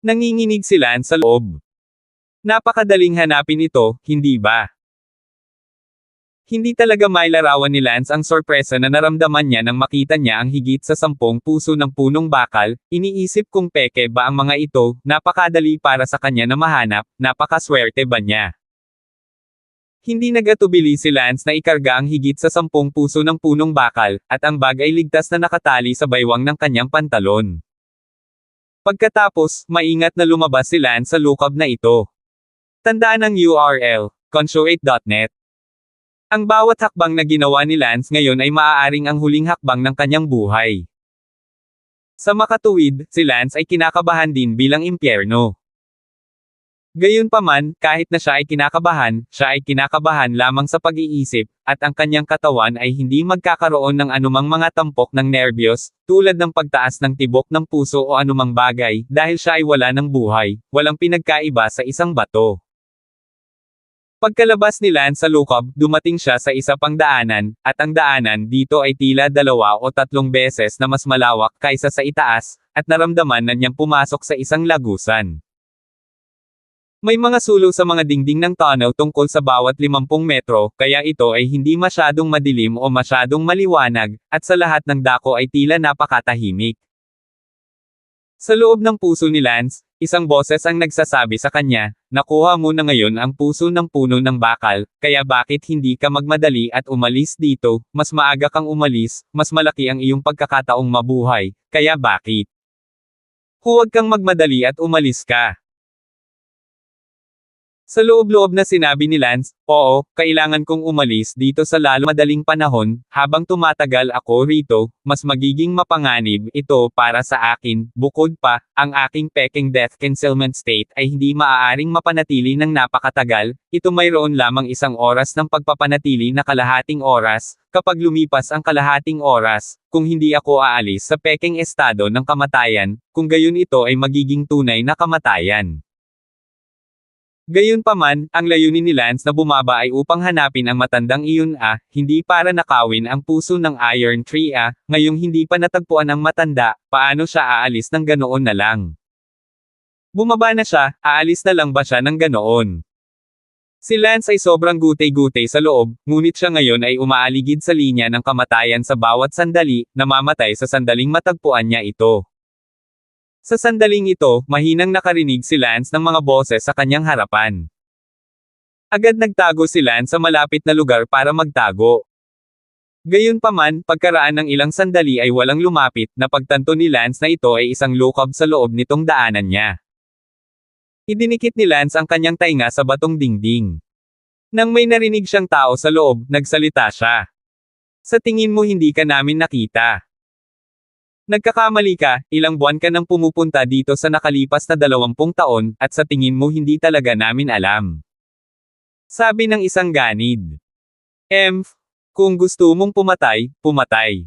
Nanginginig si Lance sa loob. Napakadaling hanapin ito, hindi ba? Hindi talaga mailarawan ni Lance ang sorpresa na naramdaman niya nang makita niya ang higit sa 10 puso ng punong bakal. Iniisip kung peke ba ang mga ito, napakadali para sa kanya na mahanap, napakaswerte ba niya? Hindi nagatubili si Lance na ikarga ang higit sa 10 puso ng punong bakal, at ang bag ay ligtas na nakatali sa baywang ng kanyang pantalon. Pagkatapos, maingat na lumabas si Lance sa lookob na ito. Tandaan ang URL, consuate.net. Ang bawat hakbang na ginawa ni Lance ngayon ay maaaring ang huling hakbang ng kanyang buhay. Sa makatuwid, si Lance ay kinakabahan din bilang impyerno. Gayunpaman, kahit na siya ay kinakabahan lamang sa pag-iisip, at ang kanyang katawan ay hindi magkakaroon ng anumang mga tampok ng nerbiyos, tulad ng pagtaas ng tibok ng puso o anumang bagay, dahil siya ay wala ng buhay, walang pinagkaiba sa isang bato. Pagkalabas ni Lance sa lookob, dumating siya sa isa pang daanan, at ang daanan dito ay tila 2 o 3 beses na mas malawak kaysa sa itaas, at naramdaman na niyang pumasok sa isang lagusan. May mga sulong sa mga dingding ng tunnel tungkol sa bawat 50 metro, kaya ito ay hindi masyadong madilim o masyadong maliwanag, at sa lahat ng dako ay tila napakatahimik. Sa loob ng puso ni Lance, isang boses ang nagsasabi sa kanya, nakuha mo na ngayon ang puso ng puno ng bakal, kaya bakit hindi ka magmadali at umalis dito, mas maaga kang umalis, mas malaki ang iyong pagkakataong mabuhay, kaya bakit? Huwag kang magmadali at umalis ka. Sa loob-loob na sinabi ni Lance, oo, kailangan kong umalis dito sa lalo madaling panahon, habang tumatagal ako rito, mas magiging mapanganib ito para sa akin, bukod pa, ang aking peking death concealment state ay hindi maaaring mapanatili ng napakatagal, ito mayroon lamang 1 oras ng pagpapanatili na kalahating oras, kapag lumipas ang kalahating oras, kung hindi ako aalis sa peking estado ng kamatayan, kung gayon ito ay magiging tunay na kamatayan. Gayunpaman, ang layunin ni Lance na bumaba ay upang hanapin ang matandang iyon hindi para nakawin ang puso ng Iron Tree ngayong hindi pa natagpuan ang matanda, paano siya aalis ng ganoon na lang? Bumaba na siya, aalis na lang ba siya ng ganoon? Si Lance ay sobrang gutay-gutay sa loob, ngunit siya ngayon ay umaaligid sa linya ng kamatayan sa bawat sandali, namamatay sa sandaling matagpuan niya ito. Sa sandaling ito, mahinang nakarinig si Lance ng mga boses sa kanyang harapan. Agad nagtago si Lance sa malapit na lugar para magtago. Gayunpaman, pagkaraan ng ilang sandali ay walang lumapit, napagtanto ni Lance na ito ay isang lukob sa loob nitong daanan niya. Idinikit ni Lance ang kanyang tainga sa batong dingding. Nang may narinig siyang tao sa loob, nagsalita siya. Sa tingin mo hindi ka namin nakita. Nagkakamali ka, ilang buwan ka nang pumupunta dito sa nakalipas na 20 taon, at sa tingin mo hindi talaga namin alam. Sabi ng isang ganid. Kung gusto mong pumatay, pumatay.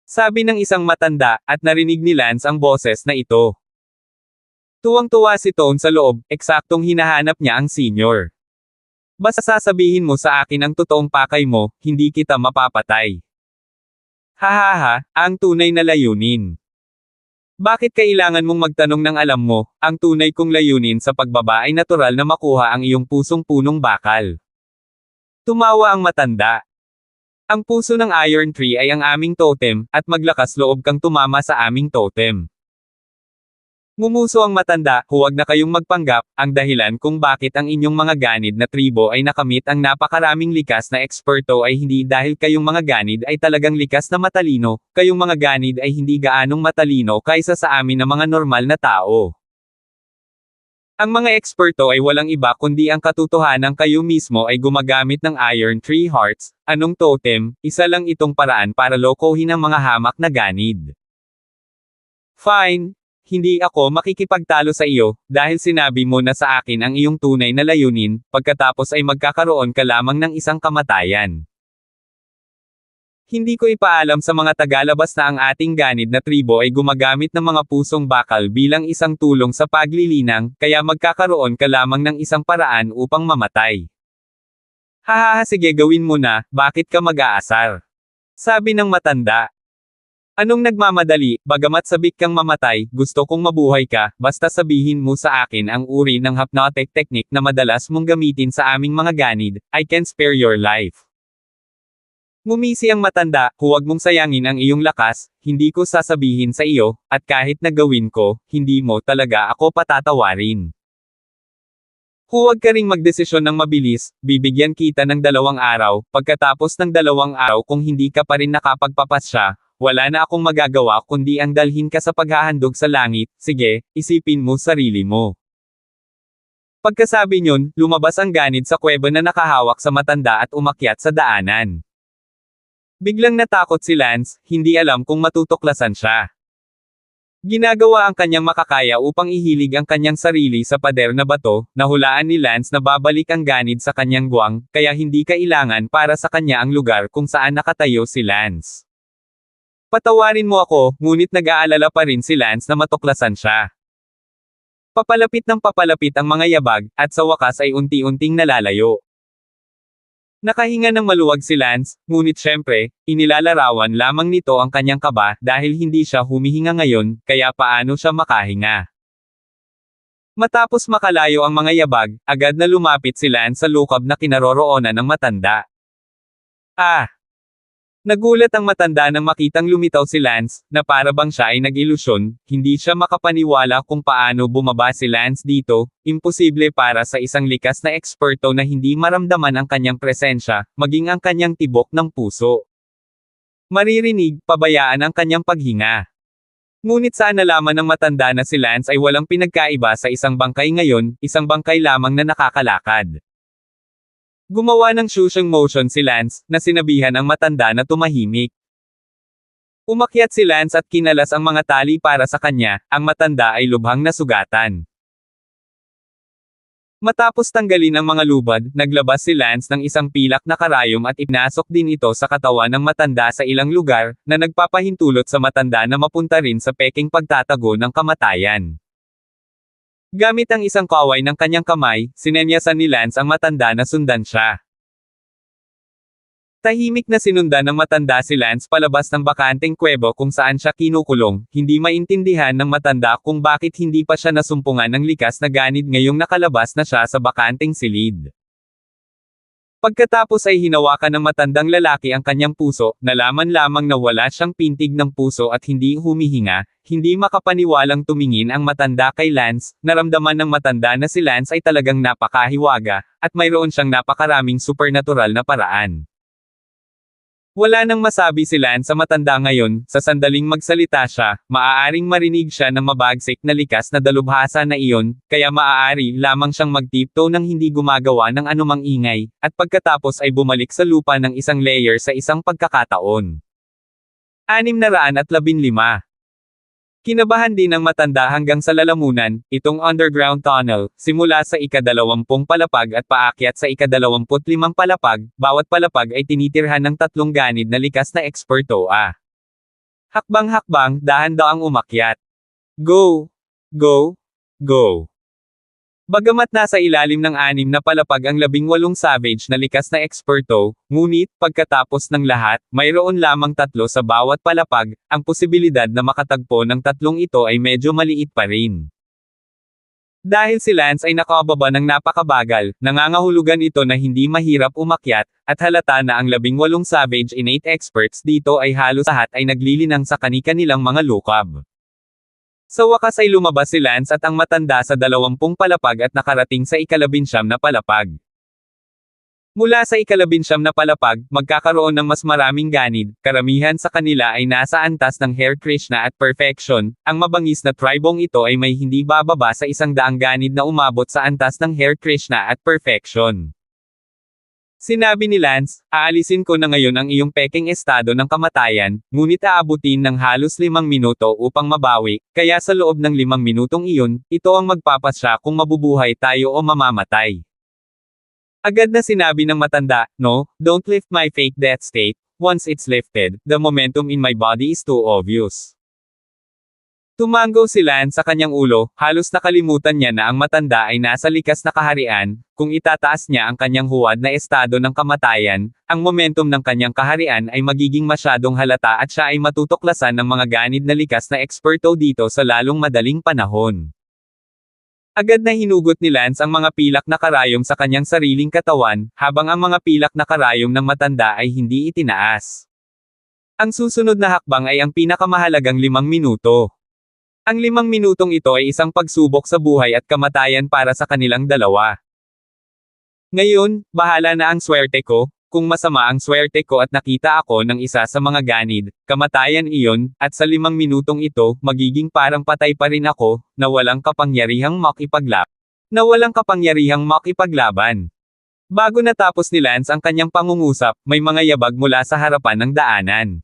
Sabi ng isang matanda, at narinig ni Lance ang boses na ito. Tuwang-tuwa si Tone sa loob, eksaktong hinahanap niya ang senior. Basta sasabihin mo sa akin ang totoong pakay mo, hindi kita mapapatay. Hahaha, ang tunay na layunin. Bakit kailangan mong magtanong ng alam mo, ang tunay kong layunin sa pagbaba ay natural na makuha ang iyong pusong punong bakal. Tumawa ang matanda. Ang puso ng Iron Tree ay ang aming totem, at maglakas loob kang tumama sa aming totem. Ngumuso ang matanda, huwag na kayong magpanggap, ang dahilan kung bakit ang inyong mga ganid na tribo ay nakamit ang napakaraming likas na eksperto ay hindi dahil kayong mga ganid ay talagang likas na matalino, kayong mga ganid ay hindi gaanong matalino kaysa sa amin na mga normal na tao. Ang mga eksperto ay walang iba kundi ang katotohanan kayo mismo ay gumagamit ng Iron Tree Hearts, anong totem, isa lang itong paraan para lokohin ang mga hamak na ganid. Fine. Hindi ako makikipagtalo sa iyo, dahil sinabi mo na sa akin ang iyong tunay na layunin, pagkatapos ay magkakaroon ka lamang ng isang kamatayan. Hindi ko ipaalam sa mga tagalabas na ang ating ganid na tribo ay gumagamit ng mga pusong bakal bilang isang tulong sa paglilinang, kaya magkakaroon ka lamang ng isang paraan upang mamatay. Hahaha sige gawin mo na, bakit ka mag-aasar? Sabi ng matanda. Anong nagmamadali, bagamat sabik kang mamatay, gusto kong mabuhay ka, basta sabihin mo sa akin ang uri ng hypnotic technique na madalas mong gamitin sa aming mga ganid, I can spare your life. Ngumisi ang matanda, huwag mong sayangin ang iyong lakas, hindi ko sasabihin sa iyo, at kahit na gawin ko, hindi mo talaga ako patatawarin. Huwag ka ring magdesisyon ng mabilis, bibigyan kita ng 2 araw, pagkatapos ng 2 araw kung hindi ka pa rin nakapagpapasya, wala na akong magagawa kundi ang dalhin ka sa paghahandog sa langit, sige, isipin mo sarili mo. Pagkasabi niyon, lumabas ang ganid sa kuweba na nakahawak sa matanda at umakyat sa daanan. Biglang natakot si Lance, hindi alam kung matutuklasan siya. Ginagawa ang kanyang makakaya upang ihilig ang kanyang sarili sa pader na bato, nahulaan ni Lance na babalik ang ganid sa kanyang guwang, kaya hindi kailangan para sa kanya ang lugar kung saan nakatayo si Lance. Patawarin mo ako, ngunit nag-aalala pa rin si Lance na matuklasan siya. Papalapit ng papalapit ang mga yabag, at sa wakas ay unti-unting nalalayo. Nakahinga ng maluwag si Lance, ngunit syempre, inilalarawan lamang nito ang kanyang kaba dahil hindi siya humihinga ngayon, kaya paano siya makahinga. Matapos makalayo ang mga yabag, agad na lumapit si Lance sa lukob na kinaroroonan ng matanda. Nagulat ang matanda nang makitang lumitaw si Lance, na para bang siya ay nag-ilusyon, hindi siya makapaniwala kung paano bumaba si Lance dito, imposible para sa isang likas na eksperto na hindi maramdaman ang kanyang presensya, maging ang kanyang tibok ng puso. Maririnig, pabayaan ang kanyang paghinga. Ngunit saan nalaman ng matanda na si Lance ay walang pinagkaiba sa isang bangkay ngayon, isang bangkay lamang na nakakalakad. Gumawa ng shushung motion si Lance, na sinabihan ang matanda na tumahimik. Umakyat si Lance at kinalas ang mga tali para sa kanya, ang matanda ay lubhang nasugatan. Matapos tanggalin ang mga lubad, naglabas si Lance ng isang pilak na karayom at ipinasok din ito sa katawan ng matanda sa ilang lugar, na nagpapahintulot sa matanda na mapunta rin sa peking pagtatago ng kamatayan. Gamit ang isang kaway ng kanyang kamay, sinenyasan ni Lance ang matanda na sundan siya. Tahimik na sinundan ng matanda si Lance palabas ng bakanteng kuwebo kung saan siya kinukulong, hindi maintindihan ng matanda kung bakit hindi pa siya nasumpungan ng likas na ganid ngayong nakalabas na siya sa bakanteng silid. Pagkatapos ay hinawakan ng matandang lalaki ang kanyang puso, nalaman lamang na wala siyang pintig ng puso at hindi humihinga, hindi makapaniwalang tumingin ang matanda kay Lance, naramdaman ng matanda na si Lance ay talagang napakahiwaga, at mayroon siyang napakaraming supernatural na paraan. Wala nang masabi si Lance sa matanda ngayon, sa sandaling magsalita siya, maaaring marinig siya ng mabagsik na likas na dalubhasa na iyon, kaya maaari lamang siyang magtiptoe nang hindi gumagawa ng anumang ingay, at pagkatapos ay bumalik sa lupa ng isang layer sa isang pagkakataon. 615. Kinabahan din ng matanda hanggang sa lalamunan, itong underground tunnel, simula sa ika-20 palapag at paakyat sa ika-25 palapag, bawat palapag ay tinitirhan ng 3 ganid na likas na eksperto. Hakbang-hakbang, dahan-daang umakyat. Go! Go! Go! Bagamat nasa ilalim ng 6 na palapag ang 18 savage na likas na eksperto, ngunit, pagkatapos ng lahat, mayroon lamang 3 sa bawat palapag, ang posibilidad na makatagpo ng 3 ito ay medyo maliit pa rin. Dahil si Lance ay nakababa ng napakabagal, nangangahulugan ito na hindi mahirap umakyat, at halata na ang 18 savage innate experts dito ay halos lahat ay naglilinang sa kani-kanilang mga lukab. Sa wakas ay lumabas si Lance at ang matanda sa 20 palapag at nakarating sa ika-19 na palapag. Mula sa ika-19 na palapag, magkakaroon ng mas maraming ganid, karamihan sa kanila ay nasa antas ng Hare Krishna at Perfection, ang mabangis na tribong ito ay may hindi bababa sa 100 ganid na umabot sa antas ng Hare Krishna at Perfection. Sinabi ni Lance, aalisin ko na ngayon ang iyong peking estado ng kamatayan, ngunit aabutin ng halos 5 minuto upang mabawi, kaya sa loob ng 5 minutong iyon, ito ang magpapasya kung mabubuhay tayo o mamamatay. Agad na sinabi ng matanda, no, don't lift my fake death state, once it's lifted, the momentum in my body is too obvious. Tumango si Lance sa kanyang ulo, halos nakalimutan niya na ang matanda ay nasa likas na kaharian, kung itataas niya ang kanyang huwad na estado ng kamatayan, ang momentum ng kanyang kaharian ay magiging masyadong halata at siya ay matutuklasan ng mga ganid na likas na eksperto dito sa lalong madaling panahon. Agad na hinugot ni Lance ang mga pilak na karayom sa kanyang sariling katawan, habang ang mga pilak na karayom ng matanda ay hindi itinaas. Ang susunod na hakbang ay ang pinakamahalagang 5 minuto. Ang 5 minutong ito ay isang pagsubok sa buhay at kamatayan para sa kanilang dalawa. Ngayon, bahala na ang swerte ko, kung masama ang swerte ko at nakita ako ng isa sa mga ganid, kamatayan iyon, at sa 5 minutong ito, magiging parang patay pa rin ako, na walang kapangyarihang makipaglaban. Bago natapos ni Lance ang kanyang pangungusap, may mga yabag mula sa harapan ng daanan.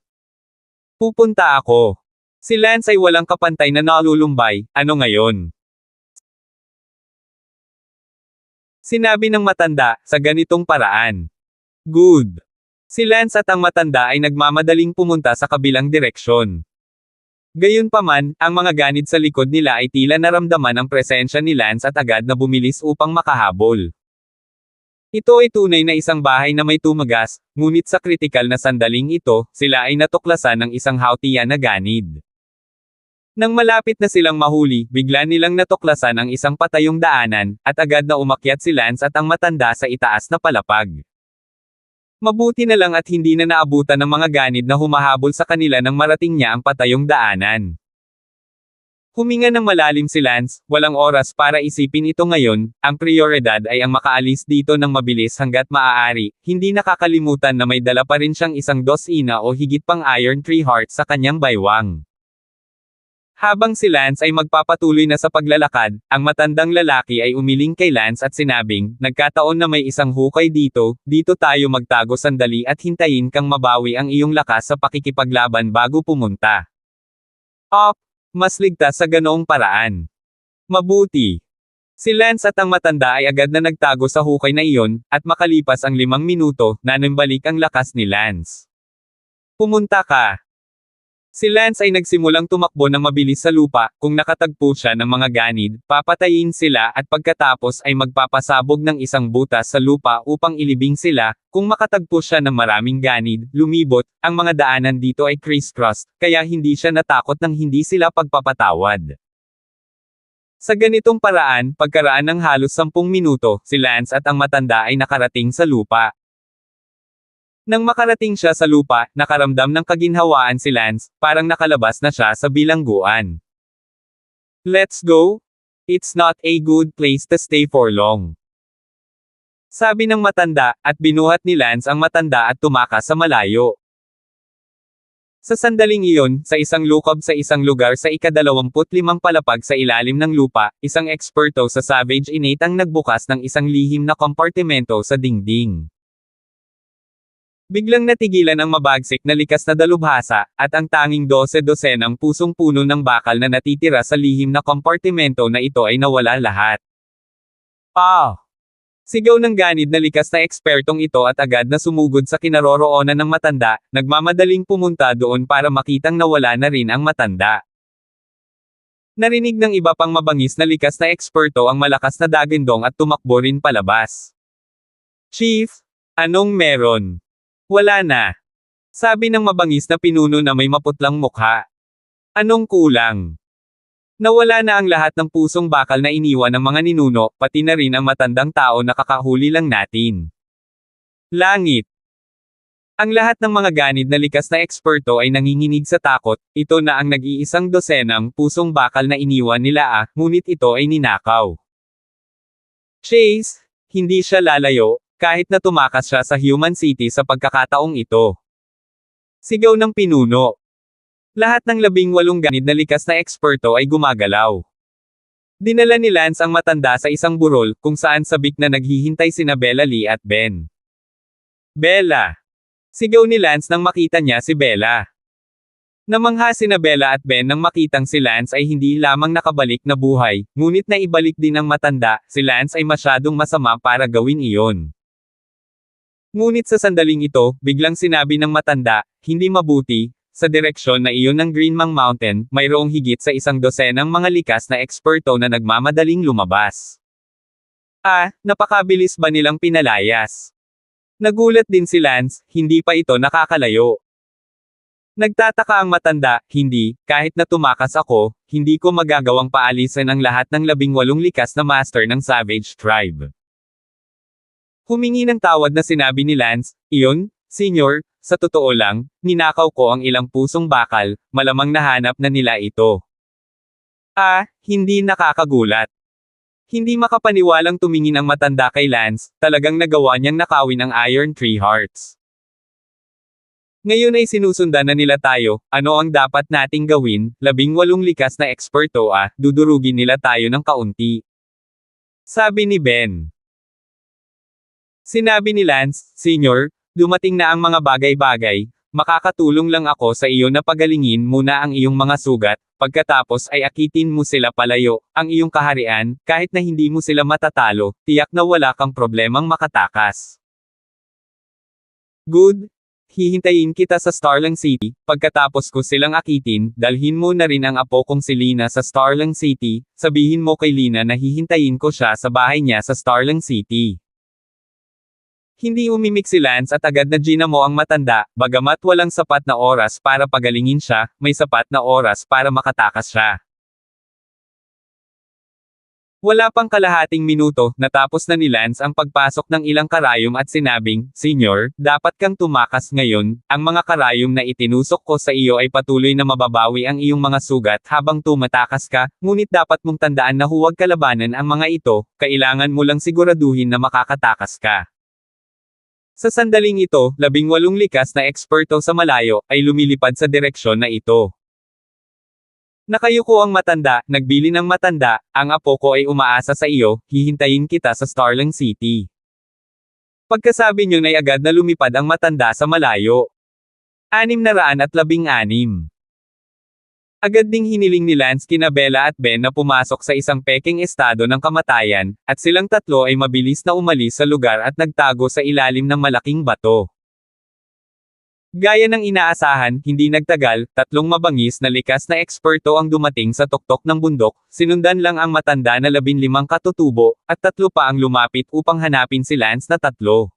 Pupunta ako. Si Lance ay walang kapantay na nalulumbay, ano ngayon? Sinabi ng matanda, sa ganitong paraan. Good. Si Lance at ang matanda ay nagmamadaling pumunta sa kabilang direksyon. Gayunpaman, ang mga ganid sa likod nila ay tila naramdaman ang presensya ni Lance at agad na bumilis upang makahabol. Ito ay tunay na isang bahay na may tumagas, ngunit sa kritikal na sandaling ito, sila ay natuklasan ng isang hautian na ganid. Nang malapit na silang mahuli, bigla nilang natuklasan ang isang patayong daanan, at agad na umakyat si Lance at ang matanda sa itaas na palapag. Mabuti na lang at hindi na naabutan ng mga ganid na humahabol sa kanila nang marating niya ang patayong daanan. Huminga ng malalim si Lance, walang oras para isipin ito ngayon, ang prioridad ay ang makaalis dito ng mabilis hanggat maaari, hindi nakakalimutan na may dala pa rin siyang 12 o higit pang Iron 3 Hearts sa kanyang baywang. Habang si Lance ay magpapatuloy na sa paglalakad, ang matandang lalaki ay umiling kay Lance at sinabing, nagkataon na may isang hukay dito, dito tayo magtago sandali at hintayin kang mabawi ang iyong lakas sa pakikipaglaban bago pumunta. Mas ligtas sa ganoong paraan. Mabuti. Si Lance at ang matanda ay agad na nagtago sa hukay na iyon, at makalipas ang 5 minuto, nanumbalik ang lakas ni Lance. Pumunta ka. Si Lance ay nagsimulang tumakbo ng mabilis sa lupa, kung nakatagpo siya ng mga ganid, papatayin sila at pagkatapos ay magpapasabog ng isang butas sa lupa upang ilibing sila, kung makatagpo siya ng maraming ganid, lumibot, ang mga daanan dito ay crisscross, kaya hindi siya natakot nang hindi sila pagpapatawad. Sa ganitong paraan, pagkaraan ng halos 10 minuto, si Lance at ang matanda ay nakarating sa lupa. Nang makarating siya sa lupa, nakaramdam ng kaginhawaan si Lance, parang nakalabas na siya sa bilangguan. Let's go? It's not a good place to stay for long. Sabi ng matanda, at binuhat ni Lance ang matanda at tumakas sa malayo. Sa sandaling iyon, sa isang lukob sa isang lugar sa ika-25 palapag sa ilalim ng lupa, isang eksperto sa Savage Innate ang nagbukas ng isang lihim na kompartimento sa dingding. Biglang natigilan ang mabagsik na likas na dalubhasa, at ang tanging 12-dosenang pusong puno ng bakal na natitira sa lihim na kompartimento na ito ay nawala lahat. Sigaw ng ganid na likas na ekspertong ito at agad na sumugod sa kinaroroonan ng matanda, nagmamadaling pumunta doon para makitang nawala na rin ang matanda. Narinig ng iba pang mabangis na likas na eksperto ang malakas na dagindong at tumakbo rin palabas. Chief, anong meron? Wala na. Sabi ng mabangis na pinuno na may maputlang mukha. Anong kulang? Nawala na ang lahat ng pusong bakal na iniwan ng mga ninuno, pati na rin ang matandang tao na kakahuli lang natin. Langit. Ang lahat ng mga ganid na likas na eksperto ay nanginginig sa takot, ito na ang nag-iisang dosenang pusong bakal na iniwan nila ngunit ito ay ninakaw. Chase, hindi siya lalayo, kahit na tumakas siya sa Human City sa pagkakataong ito. Sigaw ng pinuno. Lahat ng 18 ganid na likas na eksperto ay gumagalaw. Dinala ni Lance ang matanda sa isang burol, kung saan sabik na naghihintay sina Bella Lee at Ben. Bella! Sigaw ni Lance nang makita niya si Bella. Namangha sina Bella at Ben nang makitang si Lance ay hindi lamang nakabalik na buhay, ngunit naibalik din ng matanda, si Lance ay masyadong masama para gawin iyon. Ngunit sa sandaling ito, biglang sinabi ng matanda, hindi mabuti, sa direksyon na iyon ng Greenmang Mountain, mayroong higit sa 100 mga likas na eksperto na nagmamadaling lumabas. Napakabilis ba nilang pinalayas? Nagulat din si Lance, hindi pa ito nakakalayo. Nagtataka ang matanda, hindi, kahit na tumakas ako, hindi ko magagawang paalisin ang lahat ng 18 likas na master ng Savage Tribe. Humingi ng tawad na sinabi ni Lance, iyon, Senyor, sa totoo lang, ninakaw ko ang ilang pusong bakal, malamang nahanap na nila ito. Hindi nakakagulat. Hindi makapaniwalang tumingin ang matanda kay Lance, talagang nagawa niyang nakawin ang Iron Three Hearts. Ngayon ay sinusundan na nila tayo, ano ang dapat nating gawin, 18 likas na eksperto dudurugin nila tayo ng kaunti. Sabi ni Ben. Sinabi ni Lance, Senyor, dumating na ang mga bagay-bagay, makakatulong lang ako sa iyo na pagalingin muna ang iyong mga sugat, pagkatapos ay akitin mo sila palayo, ang iyong kaharian, kahit na hindi mo sila matatalo, tiyak na wala kang problemang makatakas. Good. Hihintayin kita sa Starling City, pagkatapos ko silang akitin, dalhin mo na rin ang apo kong si Lina sa Starling City, sabihin mo kay Lina na hihintayin ko siya sa bahay niya sa Starling City. Hindi umimik si Lance at agad na ginamo ang matanda, bagamat walang sapat na oras para pagalingin siya, may sapat na oras para makatakas siya. Wala pang kalahating minuto, natapos na ni Lance ang pagpasok ng ilang karayom at sinabing, Senyor, dapat kang tumakas ngayon, ang mga karayom na itinusok ko sa iyo ay patuloy na mababawi ang iyong mga sugat habang tumatakas ka, ngunit dapat mong tandaan na huwag kalabanan ang mga ito, kailangan mo lang siguraduhin na makakatakas ka. Sa sandaling ito, 18 likas na eksperto sa malayo, ay lumilipad sa direksyon na ito. Nakayuko ang matanda, nagbili ng matanda, ang apo ko ay umaasa sa iyo, hihintayin kita sa Starling City. Pagkasabi niyo ay agad na lumipad ang matanda sa malayo. 616. Agad ding hiniling ni Lance kina Bella at Ben na pumasok sa isang peking estado ng kamatayan, at silang tatlo ay mabilis na umalis sa lugar at nagtago sa ilalim ng malaking bato. Gaya ng inaasahan, hindi nagtagal, tatlong mabangis na likas na eksperto ang dumating sa tuktok ng bundok, sinundan lang ang matanda na 15 katutubo, at tatlo pa ang lumapit upang hanapin si Lance na tatlo.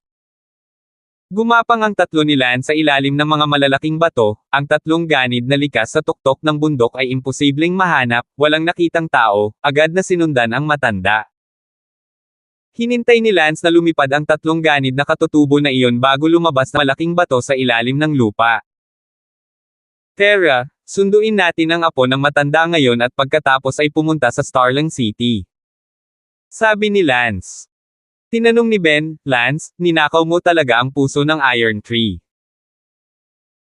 Gumapang ang tatlo ni Lance sa ilalim ng mga malalaking bato, ang tatlong ganid na likas sa tuktok ng bundok ay imposibleng mahanap, walang nakitang tao, agad na sinundan ang matanda. Hinintay ni Lance na lumipad ang tatlong ganid na katutubo na iyon bago lumabas na malaking bato sa ilalim ng lupa. Tara, sunduin natin ang apo ng matanda ngayon at pagkatapos ay pumunta sa Starling City. Sabi ni Lance. Tinanong ni Ben, Lance, ninakaw mo talaga ang puso ng Iron Tree.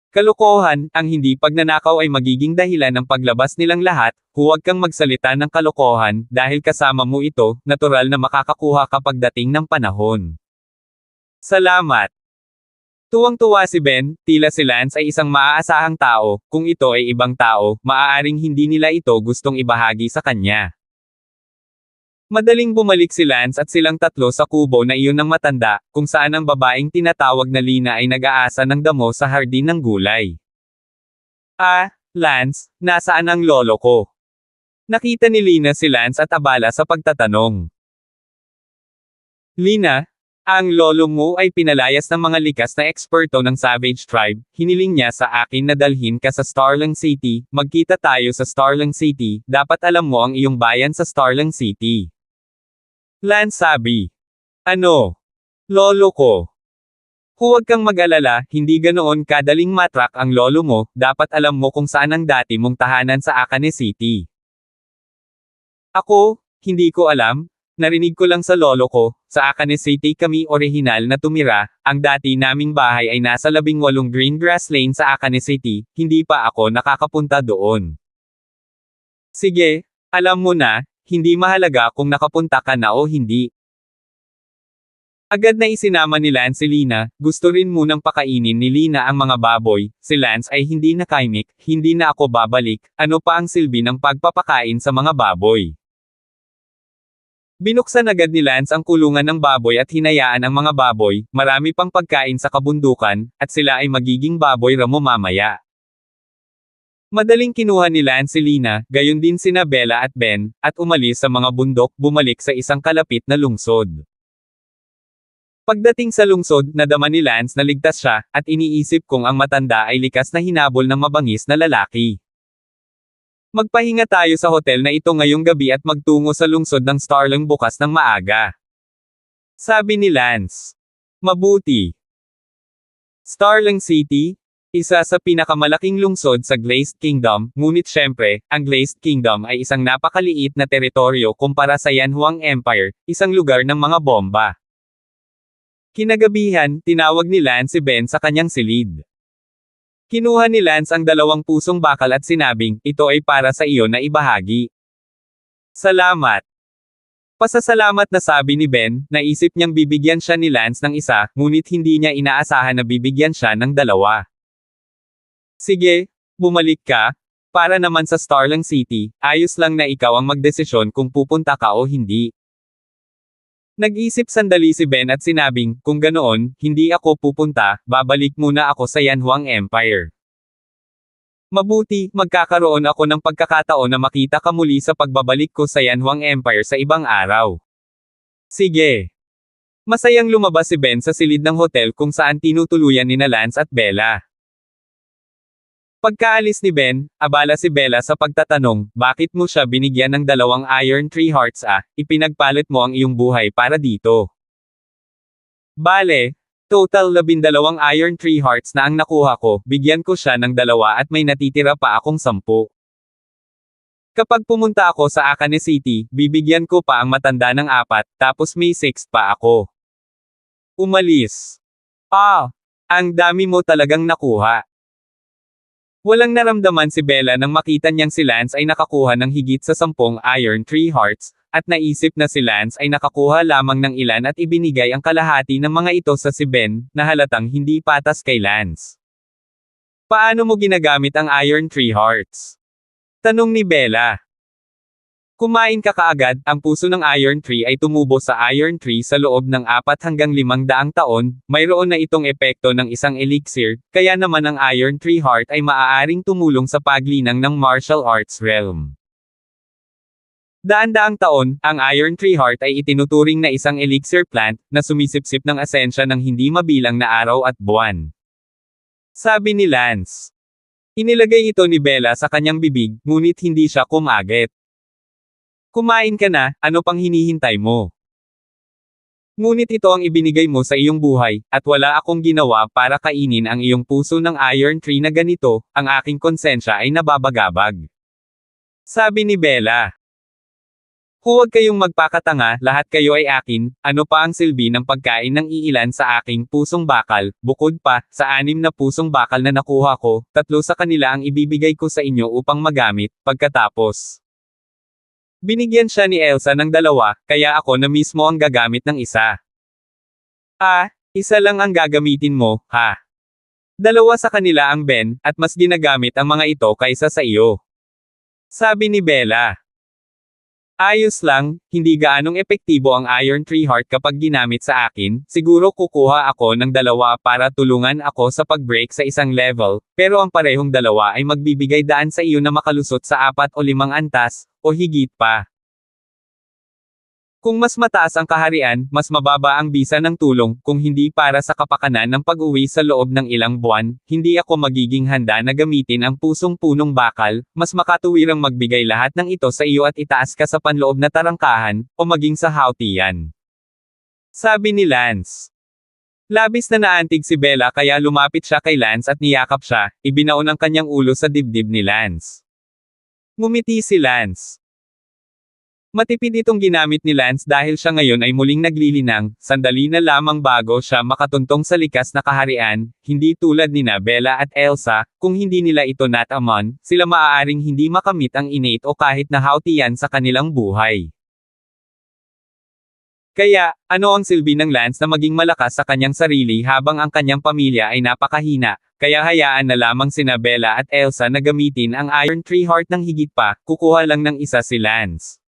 Kalokohan, ang hindi pagnanakaw ay magiging dahilan ng paglabas nilang lahat, huwag kang magsalita ng kalokohan, dahil kasama mo ito, natural na makakakuha kapag dating ng panahon. Salamat. Tuwang-tuwa si Ben, tila si Lance ay isang maaasahang tao, kung ito ay ibang tao, maaaring hindi nila ito gustong ibahagi sa kanya. Madaling bumalik si Lance at silang tatlo sa kubo na iyon ng matanda, kung saan ang babaeng tinatawag na Lina ay nag-aasa ng damo sa hardin ng gulay. Lance, nasaan ang lolo ko? Nakita ni Lina si Lance at abala sa pagtatanong. Lina, ang lolo mo ay pinalayas ng mga likas na eksperto ng Savage Tribe, hiniling niya sa akin na dalhin ka sa Starling City, magkita tayo sa Starling City, dapat alam mo ang iyong bayan sa Starling City. Lance sabi. Ano? Lolo ko. Huwag kang mag-alala, hindi ganoon kadaling matrak ang lolo mo, dapat alam mo kung saan ang dati mong tahanan sa Akane City. Ako, hindi ko alam, narinig ko lang sa lolo ko, sa Akane City kami orihinal na tumira, ang dati naming bahay ay nasa 18 Green Grass Lane sa Akane City, hindi pa ako nakakapunta doon. Sige, alam mo na, hindi mahalaga kung nakapunta ka na o hindi. Agad na isinama ni Lance si Lina, gusto rin munang pakainin ni Lina ang mga baboy, si Lance ay hindi nakaimik, hindi na ako babalik, ano pa ang silbi ng pagpapakain sa mga baboy. Binuksan agad ni Lance ang kulungan ng baboy at hinayaan ang mga baboy, marami pang pagkain sa kabundukan, at sila ay magiging baboy ramo mamaya. Madaling kinuha ni Lance si Lina, gayon din sina Bella at Ben, at umalis sa mga bundok, bumalik sa isang kalapit na lungsod. Pagdating sa lungsod, nadama ni Lance na ligtas siya, at iniisip kung ang matanda ay likas na hinabol ng mabangis na lalaki. Magpahinga tayo sa hotel na ito ngayong gabi at magtungo sa lungsod ng Starling bukas ng maaga. Sabi ni Lance. Mabuti. Starling City? Isa sa pinakamalaking lungsod sa Glazed Kingdom, ngunit syempre, ang Glazed Kingdom ay isang napakaliit na teritoryo kumpara sa Yanhuang Empire, isang lugar ng mga bomba. Kinagabihan, tinawag ni Lance si Ben sa kanyang silid. Kinuha ni Lance ang 2 pusong bakal at sinabing, ito ay para sa iyo na ibahagi. Salamat. Pasasalamat na sabi ni Ben, naisip niyang bibigyan siya ni Lance ng isa, ngunit hindi niya inaasahan na bibigyan siya ng 2. Sige, bumalik ka. Para naman sa Starling City, ayos lang na ikaw ang magdesisyon kung pupunta ka o hindi. Nag-isip sandali si Ben at sinabing, kung ganoon, hindi ako pupunta, babalik muna ako sa Yanhuang Empire. Mabuti, magkakaroon ako ng pagkakataon na makita ka muli sa pagbabalik ko sa Yanhuang Empire sa ibang araw. Sige. Masayang lumabas si Ben sa silid ng hotel kung saan tinutuluyan ni Lance at Bella. Pagkaalis ni Ben, abala si Bella sa pagtatanong, bakit mo siya binigyan ng 2 Iron Tree Hearts ipinagpalit mo ang iyong buhay para dito. Bale, total 12 Iron Tree Hearts na ang nakuha ko, bigyan ko siya ng 2 at may natitira pa akong 10. Kapag pumunta ako sa Akane City, bibigyan ko pa ang matanda ng 4, tapos may 6 pa ako. Umalis. Ang dami mo talagang nakuha. Walang naramdaman si Bella nang makita niyang si Lance ay nakakuha ng higit sa 10 Iron 3 Hearts, at naisip na si Lance ay nakakuha lamang ng ilan at ibinigay ang kalahati ng mga ito sa si Ben, na halatang hindi patas kay Lance. Paano mo ginagamit ang Iron 3 Hearts? Tanong ni Bella. Kumain ka kaagad, ang puso ng Iron 3 ay tumubo sa Iron 3 sa loob ng 4 hanggang 500 taon, mayroon na itong epekto ng isang elixir, kaya naman ang Iron 3 Heart ay maaaring tumulong sa paglinang ng martial arts realm. Daan-daang taon, ang Iron 3 Heart ay itinuturing na isang elixir plant, na sumisipsip ng asensya ng hindi mabilang na araw at buwan. Sabi ni Lance. Inilagay ito ni Bella sa kanyang bibig, ngunit hindi siya kumagit. Kumain ka na, ano pang hinihintay mo? Ngunit ito ang ibinigay mo sa iyong buhay, at wala akong ginawa para kainin ang iyong puso ng Iron 3 na ganito, ang aking konsensya ay nababagabag. Sabi ni Bella. Huwag kayong magpakatanga, lahat kayo ay akin, ano pa ang silbi ng pagkain ng iilan sa aking pusong bakal, bukod pa, sa 6 na pusong bakal na nakuha ko, 3 sa kanila ang ibibigay ko sa inyo upang magamit, pagkatapos. Binigyan siya ni Elsa ng 2, kaya ako na mismo ang gagamit ng isa. Isa lang ang gagamitin mo, ha? 2 sa kanila ang Ben, at mas ginagamit ang mga ito kaysa sa iyo. Sabi ni Bella. Ayos lang, hindi gaanong epektibo ang Iron 3 Heart kapag ginamit sa akin, siguro kukuha ako ng 2 para tulungan ako sa pag-break sa isang level, pero ang parehong 2 ay magbibigay daan sa iyo na makalusot sa 4 o 5 antas, o higit pa. Kung mas mataas ang kaharian, mas mababa ang bisa ng tulong, kung hindi para sa kapakanan ng pag-uwi sa loob ng ilang buwan, hindi ako magiging handa na gamitin ang pusong punong bakal, mas makatuwirang magbigay lahat ng ito sa iyo at itaas ka sa panloob na tarangkahan, o maging sa hautian. Sabi ni Lance. Labis na naantig si Bella kaya lumapit siya kay Lance at niyakap siya, ibinaon ang kanyang ulo sa dibdib ni Lance. Ngumiti si Lance. Matipid itong ginamit ni Lance dahil siya ngayon ay muling naglilinang, sandali na lamang bago siya makatuntong sa likas na kaharian, hindi tulad nina Bella at Elsa, kung hindi nila ito natamon, sila maaaring hindi makamit ang innate o kahit na hautian sa kanilang buhay. Kaya, ano ang silbi ng Lance na maging malakas sa kanyang sarili habang ang kanyang pamilya ay napakahina, kaya hayaan na lamang sina Bella at Elsa na gamitin ang Iron 3 Heart ng higit pa, kukuha lang ng isa si Lance.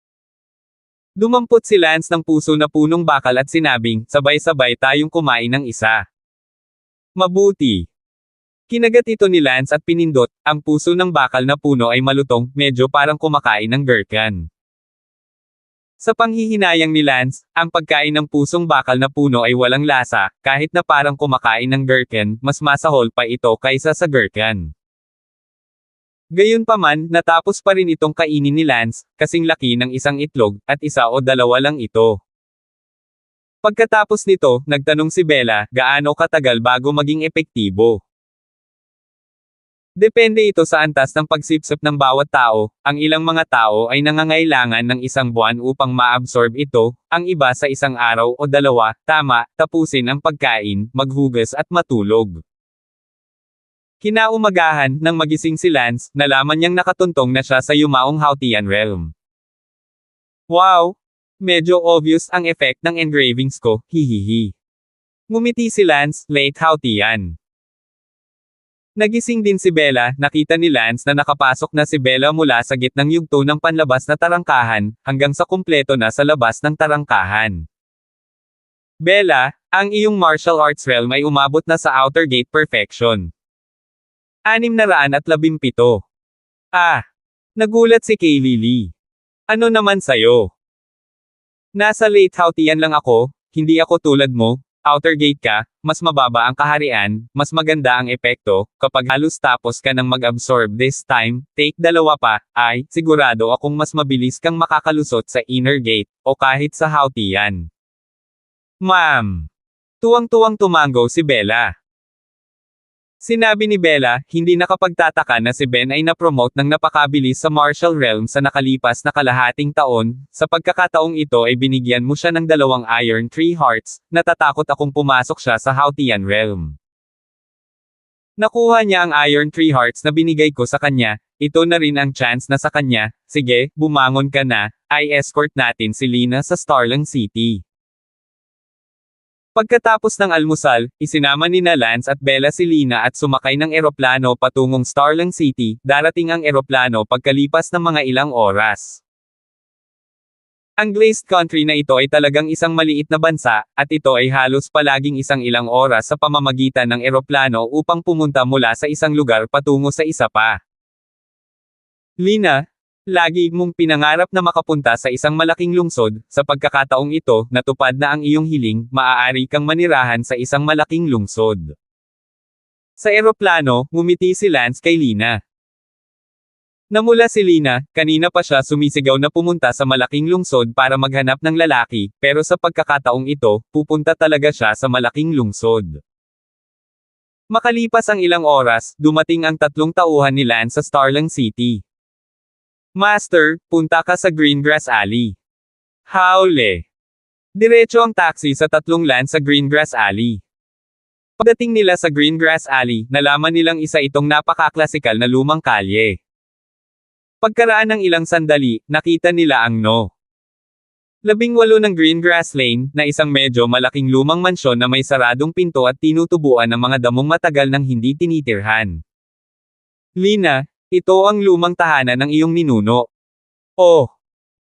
Dumampot si Lance ng puso na punong bakal at sinabing, sabay-sabay tayong kumain ng isa. Mabuti. Kinagat ito ni Lance at pinindot, ang puso ng bakal na puno ay malutong, medyo parang kumakain ng gherkin. Sa panghihinayang ni Lance, ang pagkain ng pusong bakal na puno ay walang lasa, kahit na parang kumakain ng gherkin, mas masahol pa ito kaysa sa gherkin. Gayunpaman, natapos pa rin itong kainin ni Lance, kasing laki ng isang itlog, at 1 o 2 lang ito. Pagkatapos nito, nagtanong si Bella, gaano katagal bago maging epektibo? Depende ito sa antas ng pagsipsip ng bawat tao, ang ilang mga tao ay nangangailangan ng 1 buwan upang ma-absorb ito, ang iba sa 1 araw o 2, tapusin ang pagkain, maghugas at matulog. Kinaumagahan, nang magising si Lance, nalaman niyang nakatuntong na siya sa yumaong Hautian realm. Wow! Medyo obvious ang effect ng engravings ko, hihihi. Ngumiti si Lance, late Hautian. Nagising din si Bella, nakita ni Lance na nakapasok na si Bella mula sa gitnang yugto ng panlabas na tarangkahan, hanggang sa kumpleto na sa labas ng tarangkahan. Bella, ang iyong martial arts realm ay umabot na sa outer gate perfection. 617. Nagulat si Kaylee Lee. Ano naman sayo? Nasa late Hautian lang ako, hindi ako tulad mo, outer gate ka, mas mababa ang kaharian, mas maganda ang epekto, kapag halos tapos ka ng mag-absorb this time, take 2 pa, ay, sigurado akong mas mabilis kang makakalusot sa inner gate, o kahit sa Hautian. Ma'am! Tuwang-tuwang tumango si Bella. Sinabi ni Bella, hindi nakapagtataka na si Ben ay na-promote ng napakabilis sa martial realm sa nakalipas na kalahating taon, sa pagkakataong ito ay binigyan mo siya ng 2 Iron 3 Hearts, natatakot akong pumasok siya sa Hautian realm. Nakuha niya ang Iron 3 Hearts na binigay ko sa kanya, ito na rin ang chance na sa kanya, sige, bumangon ka na, ay escort natin si Lina sa Starling City. Pagkatapos ng almusal, isinama nina Lance at Bella si Lina at sumakay ng eroplano patungong Starling City, darating ang eroplano pagkalipas ng mga ilang oras. Ang glazed country na ito ay talagang isang maliit na bansa, at ito ay halos palaging isang ilang oras sa pamamagitan ng eroplano upang pumunta mula sa isang lugar patungo sa isa pa. Lina, lagi mong pinangarap na makapunta sa isang malaking lungsod, sa pagkakataong ito, natupad na ang iyong hiling, maaari kang manirahan sa isang malaking lungsod. Sa eroplano, ngumiti si Lance kay Lina. Namula si Lina, kanina pa siya sumisigaw na pumunta sa malaking lungsod para maghanap ng lalaki, pero sa pagkakataong ito, pupunta talaga siya sa malaking lungsod. Makalipas ang ilang oras, dumating ang tatlong tauhan ni Lance sa Starling City. Master, punta ka sa Greengrass Alley. Haule. Diretso ang taxi sa tatlong Lance sa Greengrass Alley. Pagdating nila sa Greengrass Alley, nalaman nilang isa itong napaka-klasikal na lumang kalye. Pagkaraan ng ilang sandali, nakita nila ang No. 18 ng Greengrass Lane, na isang medyo malaking lumang mansyon na may saradong pinto at tinutubuan ng mga damong matagal nang hindi tinitirhan. Lina, ito ang lumang tahanan ng iyong ninuno. Oh!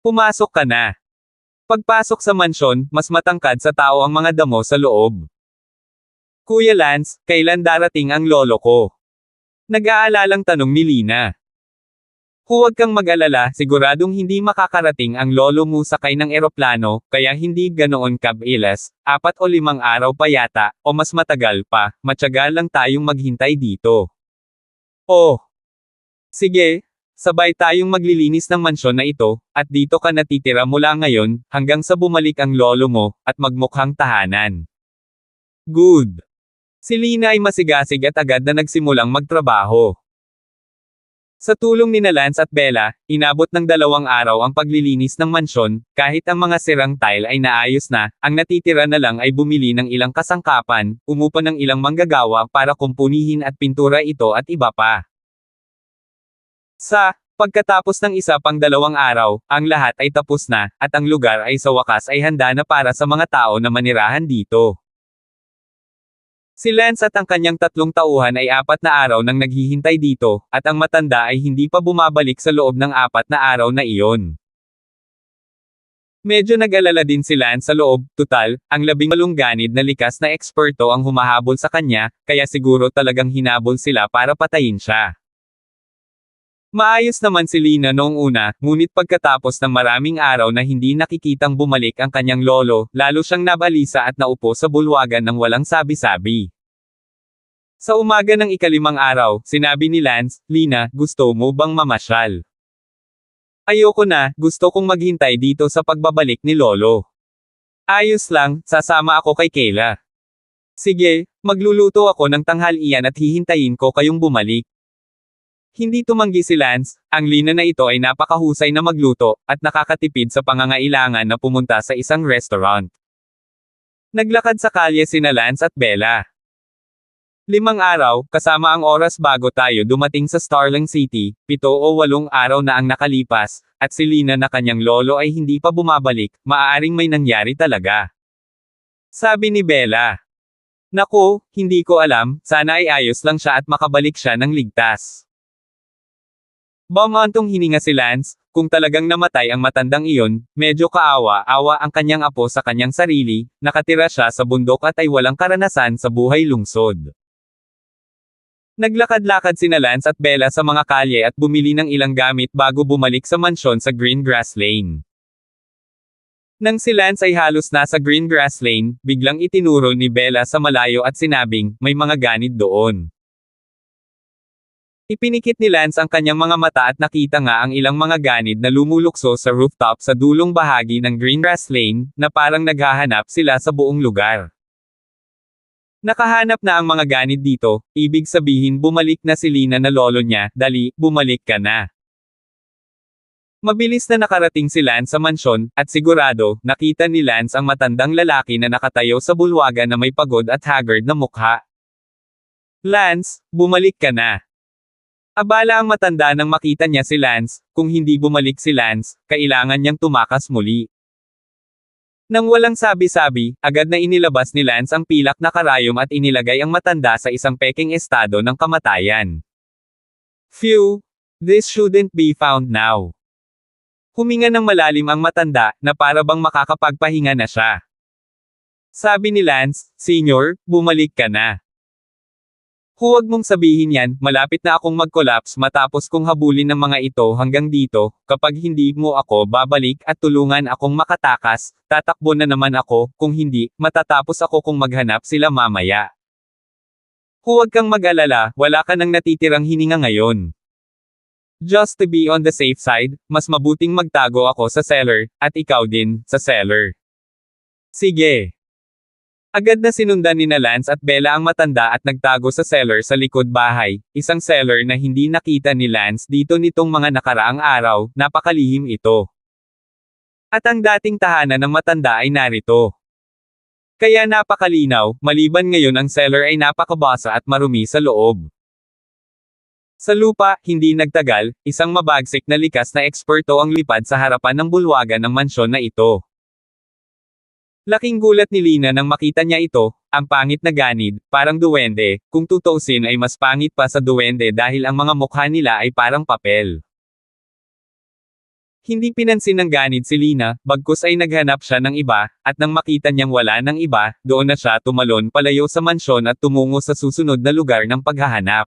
Pumasok ka na. Pagpasok sa mansyon, mas matangkad sa tao ang mga damo sa loob. Kuya Lance, kailan darating ang lolo ko? Nag-aalalang tanong ni Lina. Huwag kang mag-alala, siguradong hindi makakarating ang lolo mo sakay ng eroplano, kaya hindi ganoon kabilis, 4 o 5 araw pa yata, o mas matagal pa, matyaga lang tayong maghintay dito. Oh! Sige, sabay tayong maglilinis ng mansyon na ito, at dito ka natitira mula ngayon, hanggang sa bumalik ang lolo mo, at magmukhang tahanan. Good! Si Lina ay masigasig at agad na nagsimulang magtrabaho. Sa tulong ni Lance at Bella, inabot ng 2 araw ang paglilinis ng mansyon, kahit ang mga sirang tile ay naayos na, ang natitira na lang ay bumili ng ilang kasangkapan, umupa ng ilang manggagawa para kumpunihin at pintura ito at iba pa. Pagkatapos ng isa pang 2 araw, ang lahat ay tapos na, at ang lugar ay sa wakas ay handa na para sa mga tao na manirahan dito. Si Lance at ang kanyang 3 tauhan ay 4 na araw nang naghihintay dito, at ang matanda ay hindi pa bumabalik sa loob ng 4 na araw na iyon. Medyo nag-alala din si Lance sa loob, tutal, ang 18 ganid na likas na eksperto ang humahabol sa kanya, kaya siguro talagang hinabol sila para patayin siya. Maayos naman si Lina noong una, ngunit pagkatapos ng maraming araw na hindi nakikitang bumalik ang kanyang lolo, lalo siyang nabalisa at naupo sa bulwagan ng walang sabi-sabi. Sa umaga ng ika-5 araw, sinabi ni Lance, Lina, gusto mo bang mamasyal? Ayoko na, gusto kong maghintay dito sa pagbabalik ni lolo. Ayos lang, sasama ako kay Kayla. Sige, magluluto ako ng tanghalian at hihintayin ko kayong bumalik. Hindi tumanggi si Lance, ang Lina na ito ay napakahusay na magluto, at nakakatipid sa pangangailangan na pumunta sa isang restaurant. Naglakad sa kalye sina Lance at Bella. 5 araw, kasama ang oras bago tayo dumating sa Starling City, 7 o 8 araw na ang nakalipas, at si Lina na kanyang lolo ay hindi pa bumabalik, maaaring may nangyari talaga. Sabi ni Bella. Naku, hindi ko alam, sana ay ayos lang siya at makabalik siya ng ligtas. Bumantong hininga si Lance, kung talagang namatay ang matandang iyon, medyo kaawa-awa ang kanyang apo sa kanyang sarili, nakatira siya sa bundok at ay walang karanasan sa buhay lungsod. Naglakad-lakad sina Lance at Bella sa mga kalye at bumili ng ilang gamit bago bumalik sa mansyon sa Greengrass Lane. Nang si Lance ay halos nasa Greengrass Lane, biglang itinuro ni Bella sa malayo at sinabing, may mga ganid doon. Ipinikit ni Lance ang kanyang mga mata at nakita nga ang ilang mga ganid na lumulukso sa rooftop sa dulong bahagi ng Greengrass Lane, na parang naghahanap sila sa buong lugar. Nakahanap na ang mga ganid dito, ibig sabihin bumalik na si Lina na lolo niya, dali, bumalik ka na. Mabilis na nakarating si Lance sa mansyon, at sigurado, nakita ni Lance ang matandang lalaki na nakatayo sa bulwagan na may pagod at haggard na mukha. Lance, bumalik ka na. Abala ang matanda nang makita niya si Lance, kung hindi bumalik si Lance, kailangan niyang tumakas muli. Nang walang sabi-sabi, agad na inilabas ni Lance ang pilak na karayom at inilagay ang matanda sa isang peking estado ng kamatayan. Phew! This shouldn't be found now. Huminga ng malalim ang matanda, na para bang makakapagpahinga na siya. Sabi ni Lance, Senyor, bumalik ka na. Huwag mong sabihin yan, malapit na akong mag-collapse matapos kong habulin ng mga ito hanggang dito, kapag hindi mo ako babalik at tulungan akong makatakas, tatakbo na naman ako, kung hindi, matatapos ako kung maghanap sila mamaya. Huwag kang mag-alala, wala ka nang natitirang hininga ngayon. Just to be on the safe side, mas mabuting magtago ako sa cellar, at ikaw din, sa cellar. Sige. Agad na sinundan ni Lance at Bella ang matanda at nagtago sa cellar sa likod bahay, isang cellar na hindi nakita ni Lance dito nitong mga nakaraang araw, napakalihim ito. At ang dating tahanan ng matanda ay narito. Kaya napakalinaw, maliban ngayon ang cellar ay napakabasa at marumi sa loob. Sa lupa, hindi nagtagal, isang mabagsik na likas na eksperto ang lipad sa harapan ng bulwagan ng mansyon na ito. Laking gulat ni Lina nang makita niya ito, ang pangit na ganid, parang duwende, kung tutuusin ay mas pangit pa sa duwende dahil ang mga mukha nila ay parang papel. Hindi pinansin ng ganid si Lina, bagkus ay naghanap siya ng iba, at nang makita niyang wala ng iba, doon na siya tumalon palayo sa mansyon at tumungo sa susunod na lugar ng paghahanap.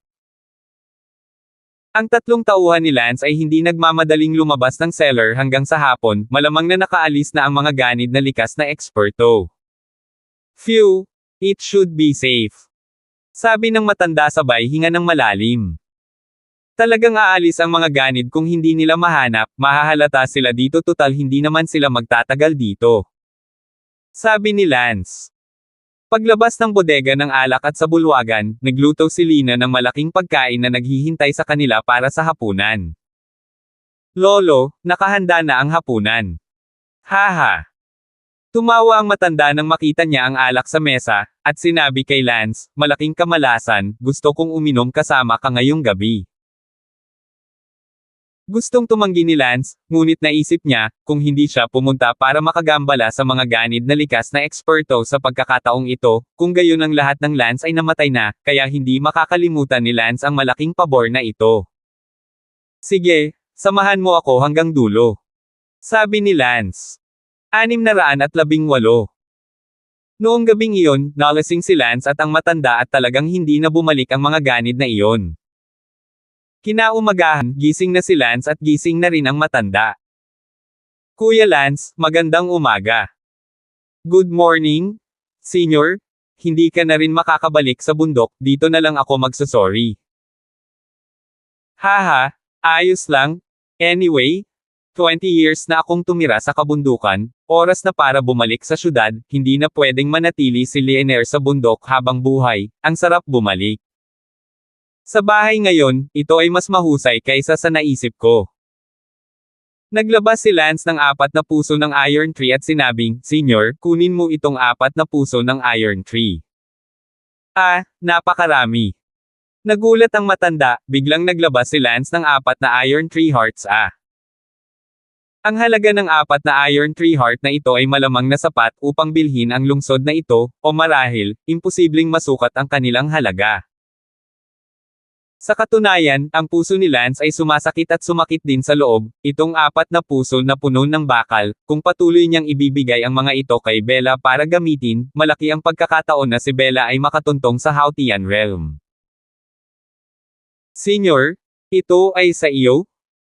Ang tatlong tauhan ni Lance ay hindi nagmamadaling lumabas ng cellar hanggang sa hapon, malamang na nakaalis na ang mga ganid na likas na eksperto. Phew! It should be safe. Sabi ng matanda sabay hinga ng malalim. Talagang aalis ang mga ganid kung hindi nila mahanap, mahahalata sila dito total hindi naman sila magtatagal dito. Sabi ni Lance. Paglabas ng bodega ng alak at sa bulwagan, nagluto si Lina ng malaking pagkain na naghihintay sa kanila para sa hapunan. Lolo, nakahanda na ang hapunan. Haha. Tumawa ang matanda nang makita niya ang alak sa mesa, at sinabi kay Lance, malaking kamalasan, gusto kong uminom kasama ka ngayong gabi. Gustong tumanggi ni Lance, ngunit naisip niya, kung hindi siya pumunta para makagambala sa mga ganid na likas na eksperto sa pagkakataong ito, kung gayon ang lahat ng Lance ay namatay na, kaya hindi makakalimutan ni Lance ang malaking pabor na ito. Sige, samahan mo ako hanggang dulo. Sabi ni Lance. 618. Noong gabing iyon, nalasing si Lance at ang matanda at talagang hindi na bumalik ang mga ganid na iyon. Kinaumagahan, gising na si Lance at gising na rin ang matanda. Kuya Lance, magandang umaga. Good morning, Senior. Hindi ka na rin makakabalik sa bundok, dito na lang ako magsasorry. Haha, ayos lang. Anyway, 20 years na akong tumira sa kabundukan, oras na para bumalik sa syudad, hindi na pwedeng manatili si Leonor sa bundok habang buhay, ang sarap bumalik. Sa bahay ngayon, ito ay mas mahusay kaysa sa naisip ko. Naglabas si Lance ng 4 na puso ng Iron Tree at sinabing, Senyor, kunin mo itong 4 na puso ng Iron Tree. Ah, napakarami. Nagulat ang matanda, biglang naglabas si Lance ng 4 na Iron Tree Hearts Ang halaga ng 4 na Iron Tree Heart na ito ay malamang na sapat upang bilhin ang lungsod na ito, o marahil, imposibleng masukat ang kanilang halaga. Sa katunayan, ang puso ni Lance ay sumasakit at sumakit din sa loob, itong 4 na puso na puno ng bakal, kung patuloy niyang ibibigay ang mga ito kay Bella para gamitin, malaki ang pagkakataon na si Bella ay makatuntong sa Hautian Realm. Senyor, ito ay sa iyo?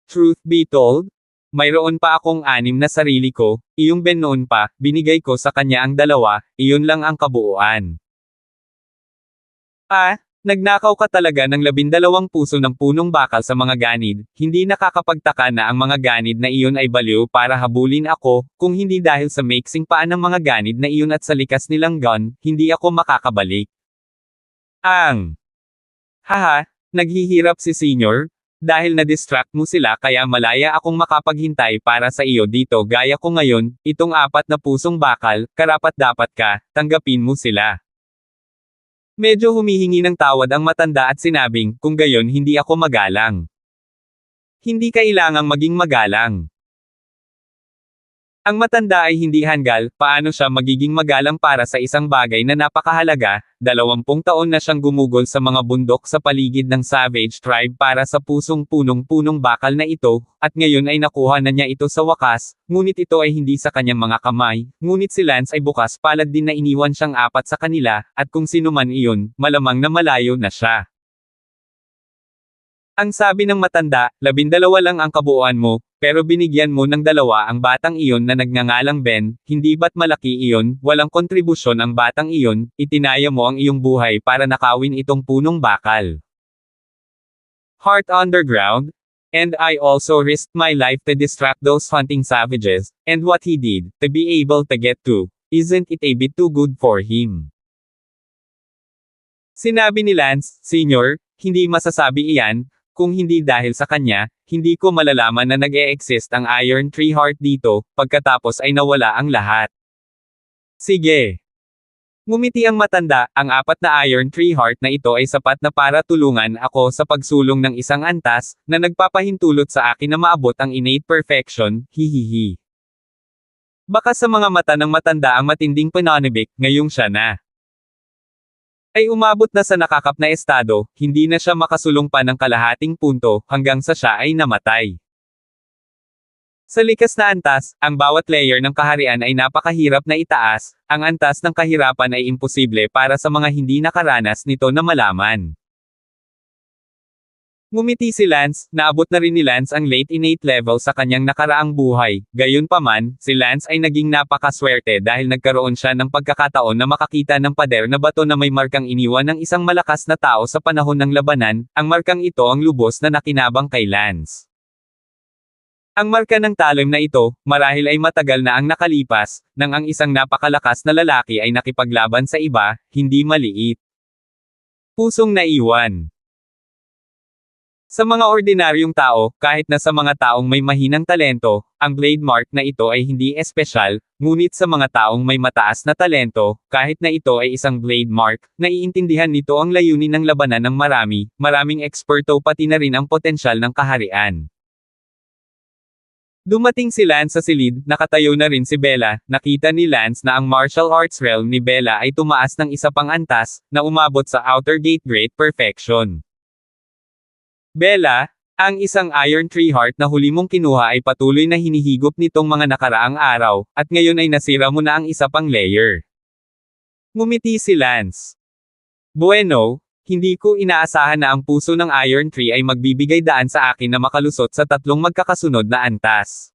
Truth be told, mayroon pa akong 6 na sarili ko, iyong Ben noon pa, binigay ko sa kanya ang 2, iyon lang ang kabuuan. Nagnakaw ka talaga ng 12 puso ng punong bakal sa mga ganid, hindi nakakapagtaka na ang mga ganid na iyon ay baliw para habulin ako, kung hindi dahil sa maiksing paan ng mga ganid na iyon at sa likas nilang gun, hindi ako makakabalik. Haha, naghihirap si Senyor, dahil na-distract mo sila kaya malaya akong makapaghintay para sa iyo dito gaya ko ngayon, itong 4 na pusong bakal, karapat-dapat ka, tanggapin mo sila. Medyo humihingi ng tawad ang matanda at sinabing, kung gayon hindi ako magalang. Hindi kailangang maging magalang. Ang matanda ay hindi hanggal, paano siya magiging magalang para sa isang bagay na napakahalaga, 20 taon na siyang gumugol sa mga bundok sa paligid ng savage tribe para sa pusong punong-punong bakal na ito, at ngayon ay nakuha na niya ito sa wakas, ngunit ito ay hindi sa kanyang mga kamay, ngunit si Lance ay bukas palad din na iniwan siyang apat sa kanila, at kung sino man iyon, malamang na malayo na siya. Ang sabi ng matanda, 12 lang ang kabuuan mo, pero binigyan mo ng 2 ang batang iyon na nagngangalang Ben, hindi ba't malaki iyon, walang kontribusyon ang batang iyon, itinaya mo ang iyong buhay para nakawin itong punong bakal. Heart underground? And I also risked my life to distract those hunting savages, and what he did, to be able to get to, isn't it a bit too good for him? Sinabi ni Lance, Senior, hindi masasabi iyan, kung hindi dahil sa kanya, hindi ko malalaman na nag-e-exist ang Iron Tree Heart dito, pagkatapos ay nawala ang lahat. Sige. Ngumiti ang matanda, ang 4 na Iron Tree Heart na ito ay sapat na para tulungan ako sa pagsulong ng isang antas, na nagpapahintulot sa akin na maabot ang innate perfection, hihihi. Baka sa mga mata ng matanda ang matinding pananibik, ngayong siya na ay umabot na sa nakakap na estado, hindi na siya makasulong pa ng kalahating punto, hanggang sa siya ay namatay. Sa likas na antas, ang bawat layer ng kaharian ay napakahirap na itaas, ang antas ng kahirapan ay imposible para sa mga hindi nakaranas nito na malaman. Ngumiti si Lance, naabot na rin ni Lance ang late innate level sa kanyang nakaraang buhay, gayunpaman, si Lance ay naging napakaswerte dahil nagkaroon siya ng pagkakataon na makakita ng pader na bato na may markang iniwan ng isang malakas na tao sa panahon ng labanan, ang markang ito ang lubos na nakinabang kay Lance. Ang marka ng talim na ito, marahil ay matagal na ang nakalipas, nang ang isang napakalakas na lalaki ay nakipaglaban sa iba, hindi maliit. Pusong naiwan. Sa mga ordinaryong tao, kahit na sa mga taong may mahinang talento, ang blade mark na ito ay hindi espesyal, ngunit sa mga taong may mataas na talento, kahit na ito ay isang blade mark, naiintindihan nito ang layunin ng labanan ng maraming eksperto pati na rin ang potensyal ng kaharian. Dumating si Lance sa silid, nakatayo na rin si Bella, nakita ni Lance na ang martial arts realm ni Bella ay tumaas ng isa pang antas, na umabot sa outer gate great perfection. Bella, ang isang Iron Tree Heart na huli mong kinuha ay patuloy na hinihigop nitong mga nakaraang araw, at ngayon ay nasira mo na ang isa pang layer. Ngumiti si Lance. Bueno, hindi ko inaasahan na ang puso ng Iron Tree ay magbibigay daan sa akin na makalusot sa 3 magkakasunod na antas.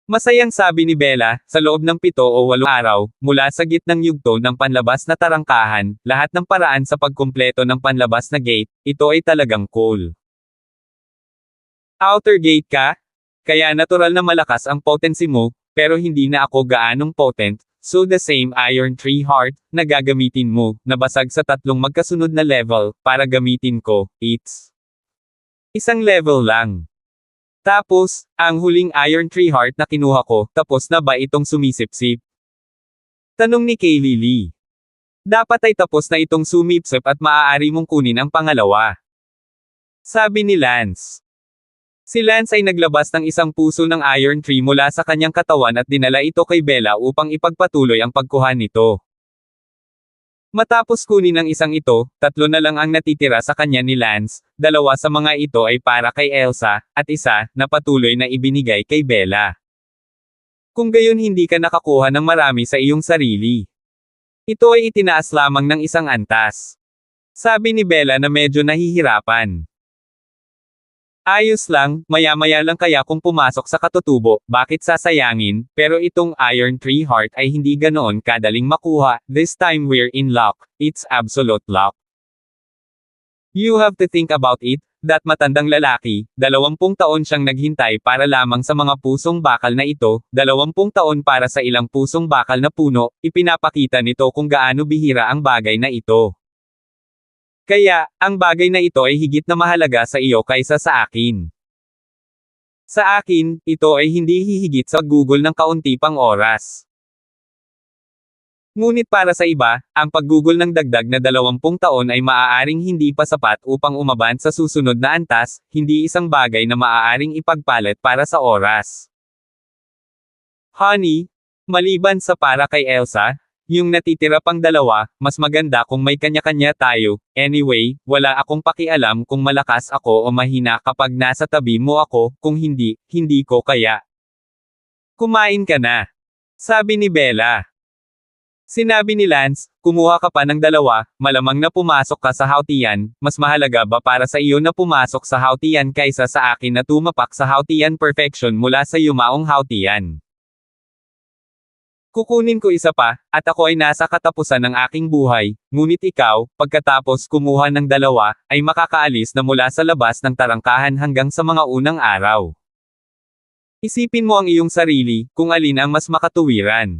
Masayang sabi ni Bella, sa loob ng 7 o 8 araw, mula sa gitnang yugto ng panlabas na tarangkahan, lahat ng paraan sa pagkumpleto ng panlabas na gate, ito ay talagang cool. Outer gate ka? Kaya natural na malakas ang potency mo, pero hindi na ako gaanong potent, so the same Iron Tree Heart, na gagamitin mo, nabasag sa 3 magkasunod na level, para gamitin ko, it's isang level lang. Tapos, ang huling Iron Tree Heart na kinuha ko, tapos na ba itong sumisipsip? Tanong ni Kaylee Lee. Dapat ay tapos na itong sumipsip at maaari mong kunin ang pangalawa. Sabi ni Lance. Si Lance ay naglabas ng isang puso ng Iron Tree mula sa kanyang katawan at dinala ito kay Bella upang ipagpatuloy ang pagkuha nito. Matapos kunin ang isang ito, 3 na lang ang natitira sa kanya ni Lance, 2 sa mga ito ay para kay Elsa, at isa, na patuloy na ibinigay kay Bella. Kung gayon hindi ka nakakuha ng marami sa iyong sarili. Ito ay itinaas lamang ng isang antas. Sabi ni Bella na medyo nahihirapan. Ayos lang, maya-maya lang kaya kung pumasok sa katutubo, bakit sasayangin, pero itong Iron Tree Heart ay hindi ganoon kadaling makuha, this time we're in luck, it's absolute luck. You have to think about it, that matandang lalaki, 20 taon siyang naghintay para lamang sa mga pusong bakal na ito, 20 taon para sa ilang pusong bakal na puno, ipinapakita nito kung gaano bihira ang bagay na ito. Kaya, ang bagay na ito ay higit na mahalaga sa iyo kaysa sa akin. Sa akin, ito ay hindi hihigit sa Google ng kaunti pang oras. Ngunit para sa iba, ang paggugol ng dagdag na 20 taon ay maaaring hindi pa sapat upang umaban sa susunod na antas, hindi isang bagay na maaaring ipagpalit para sa oras. Honey, maliban sa para kay Elsa, yung natitira pang dalawa, mas maganda kung may kanya-kanya tayo. Anyway, wala akong pakialam kung malakas ako o mahina kapag nasa tabi mo ako, kung hindi, hindi ko kaya. Kumain ka na. Sabi ni Bella. Sinabi ni Lance, kumuha ka pa ng dalawa, malamang na pumasok ka sa hautian, mas mahalaga ba para sa iyo na pumasok sa hautian kaysa sa akin na tumapak sa hautian perfection mula sa yumaong hautian? Kukunin ko isa pa, at ako ay nasa katapusan ng aking buhay, ngunit ikaw, pagkatapos kumuha ng dalawa, ay makakaalis na mula sa labas ng tarangkahan hanggang sa mga unang araw. Isipin mo ang iyong sarili, kung alin ang mas makatuwiran.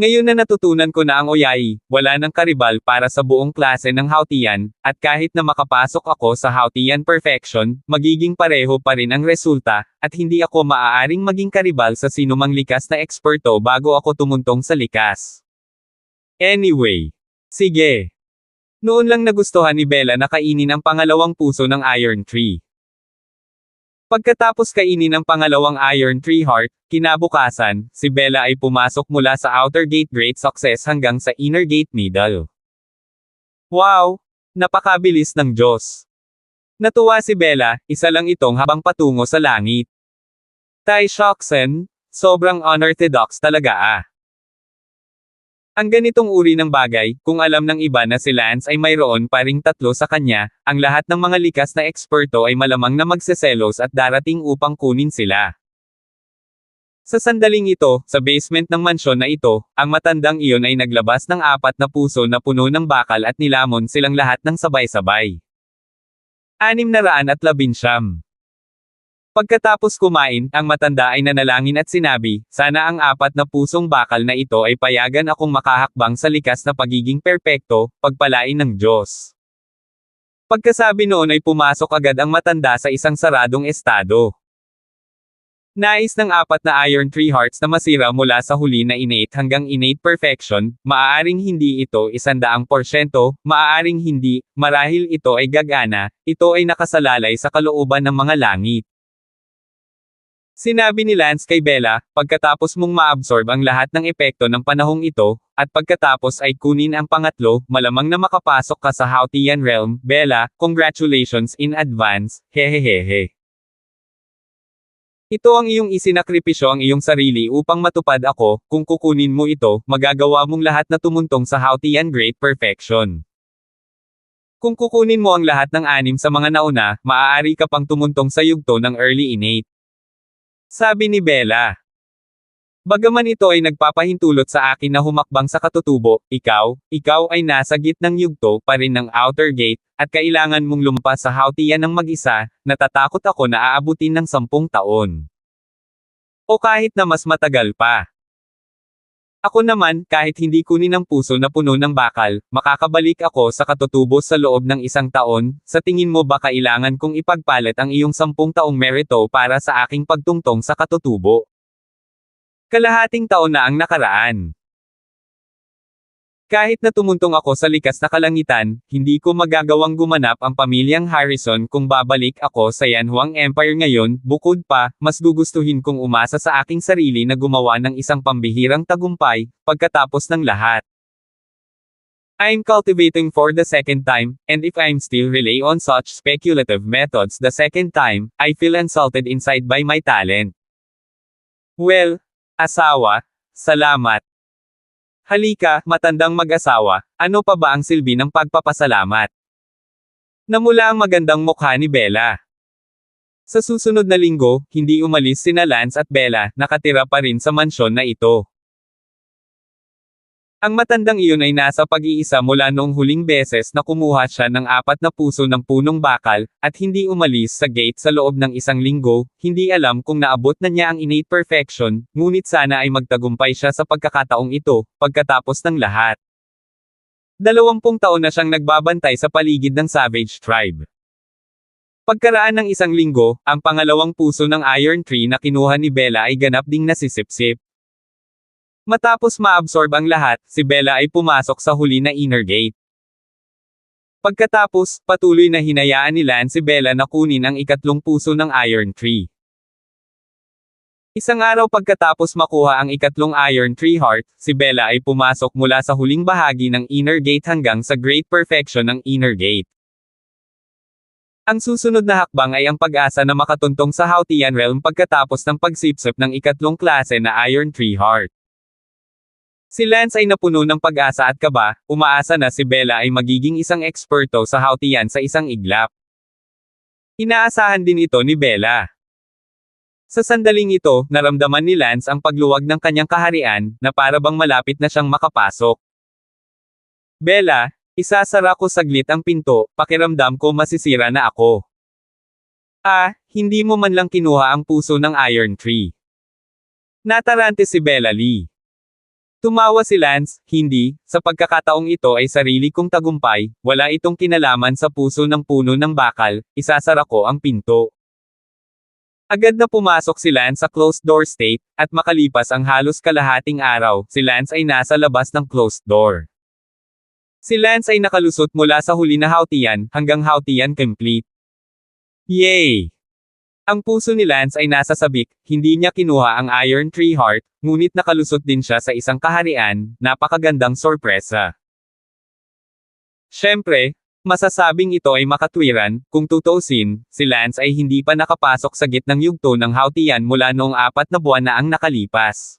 Ngayon na natutunan ko na ang Oyai, wala ng karibal para sa buong klase ng hautian, at kahit na makapasok ako sa hautian perfection, magiging pareho pa rin ang resulta, at hindi ako maaaring maging karibal sa sinumang likas na eksperto bago ako tumuntong sa likas. Anyway. Sige. Noon lang nagustuhan ni Bella na kainin ang pangalawang puso ng Iron Tree. Pagkatapos kainin ang pangalawang Iron Tree Heart, kinabukasan, si Bella ay pumasok mula sa Outer Gate Great Success hanggang sa Inner Gate Middle. Wow! Napakabilis ng Diyos! Natuwa si Bella, isa lang itong habang patungo sa langit. Tai Shoxen, sobrang unorthodox talaga ah. Ang ganitong uri ng bagay, kung alam ng iba na si Lance ay mayroon pa ring tatlo sa kanya, ang lahat ng mga likas na eksperto ay malamang na magseselos at darating upang kunin sila. Sa sandaling ito, sa basement ng mansyon na ito, ang matandang iyon ay naglabas ng 4 na puso na puno ng bakal at nilamon silang lahat ng sabay-sabay. 619. Pagkatapos kumain, ang matanda ay nanalangin at sinabi, sana ang 4 na pusong bakal na ito ay payagan akong makahakbang sa likas na pagiging perpekto, pagpalain ng Diyos. Pagkasabi noon ay pumasok agad ang matanda sa isang saradong estado. Nais ng 4 na Iron Tree Hearts na masira mula sa huli na innate hanggang innate perfection, maaaring hindi ito 100%, maaaring hindi, marahil ito ay gagana, ito ay nakasalalay sa kalooban ng mga langit. Sinabi ni Lance kay Bella, pagkatapos mong maabsorb ang lahat ng epekto ng panahong ito, at pagkatapos ay kunin ang pangatlo, malamang na makapasok ka sa Hautian Realm, Bella, congratulations in advance, hehehehe. Ito ang iyong isinakripisyo ang iyong sarili upang matupad ako, kung kukunin mo ito, magagawa mong lahat na tumuntong sa Hautian Great Perfection. Kung kukunin mo ang lahat ng 6 sa mga nauna, maaari ka pang tumuntong sa yugto ng Early Innate. Sabi ni Bella. Bagaman ito ay nagpapahintulot sa akin na humakbang sa katutubo, ikaw ay nasa gitnang yugto pa rin ng Outer Gate, at kailangan mong lumpas sa hautian ng mag-isa, natatakot ako na aabutin ng 10 taon. O kahit na mas matagal pa. Ako naman, kahit hindi kunin ang puso na puno ng bakal, makakabalik ako sa katutubo sa loob ng 1 taon, sa tingin mo ba kailangan kong ipagpalit ang iyong 10 taong merito para sa aking pagtungtong sa katutubo? Kalahating taon na ang nakaraan. Kahit na tumuntong ako sa likas na kalangitan, hindi ko magagawang gumanap ang pamilyang Harrison kung babalik ako sa Yanhuang Empire ngayon, bukod pa, mas gugustuhin kong umasa sa aking sarili na gumawa ng isang pambihirang tagumpay, pagkatapos ng lahat. I'm cultivating for the second time, and if I'm still rely on such speculative methods the second time, I feel insulted inside by my talent. Well, asawa, salamat. Halika, matandang mag-asawa, ano pa ba ang silbi ng pagpapasalamat? Namula ang magandang mukha ni Bella. Sa susunod na linggo, hindi umalis sina Lance at Bella, nakatira pa rin sa mansyon na ito. Ang matandang iyon ay nasa pag-iisa mula noong huling beses na kumuha siya ng 4 na puso ng punong bakal, at hindi umalis sa gate sa loob ng 1 linggo, hindi alam kung naabot na niya ang innate perfection, ngunit sana ay magtagumpay siya sa pagkakataong ito, pagkatapos ng lahat. 20 taon na siyang nagbabantay sa paligid ng Savage Tribe. Pagkaraan ng 1 linggo, ang pangalawang puso ng Iron Tree na kinuha ni Bella ay ganap ding nasisipsip. Matapos maabsorb ang lahat, si Bella ay pumasok sa huli na inner gate. Pagkatapos, patuloy na hinayaan ni Lance si Bella na kunin ang ikatlong puso ng Iron Tree. Isang araw pagkatapos makuha ang ikatlong Iron Tree Heart, si Bella ay pumasok mula sa huling bahagi ng inner gate hanggang sa Great Perfection ng inner gate. Ang susunod na hakbang ay ang pag-asa na makatuntong sa Hautian Realm pagkatapos ng pagsipsip ng ikatlong klase na Iron Tree Heart. Si Lance ay napuno ng pag-asa at kaba, umaasa na si Bella ay magiging isang eksperto sa Hautian sa isang iglap. Inaasahan din ito ni Bella. Sa sandaling ito, naramdaman ni Lance ang pagluwag ng kanyang kaharian, na para bang malapit na siyang makapasok. Bella, isasara ko saglit ang pinto, pakiramdam ko masisira na ako. Hindi mo man lang kinuha ang puso ng Iron Tree. Natarante si Bella Lee. Tumawa si Lance, hindi, sa pagkakataong ito ay sarili kong tagumpay, wala itong kinalaman sa puso ng puno ng bakal, isasara ko ang pinto. Agad na pumasok si Lance sa closed door state, at makalipas ang halos kalahating araw, si Lance ay nasa labas ng closed door. Si Lance ay nakalusot mula sa huli na Hautian, hanggang Hautian complete. Yay! Ang puso ni Lance ay nasa sabik, hindi niya kinuha ang Iron Tree Heart, ngunit nakalusot din siya sa isang kaharian, napakagandang sorpresa. Siyempre, masasabing ito ay makatwiran, kung tutuusin, si Lance ay hindi pa nakapasok sa gitnang yugto ng Hautian mula noong 4 na buwan na ang nakalipas.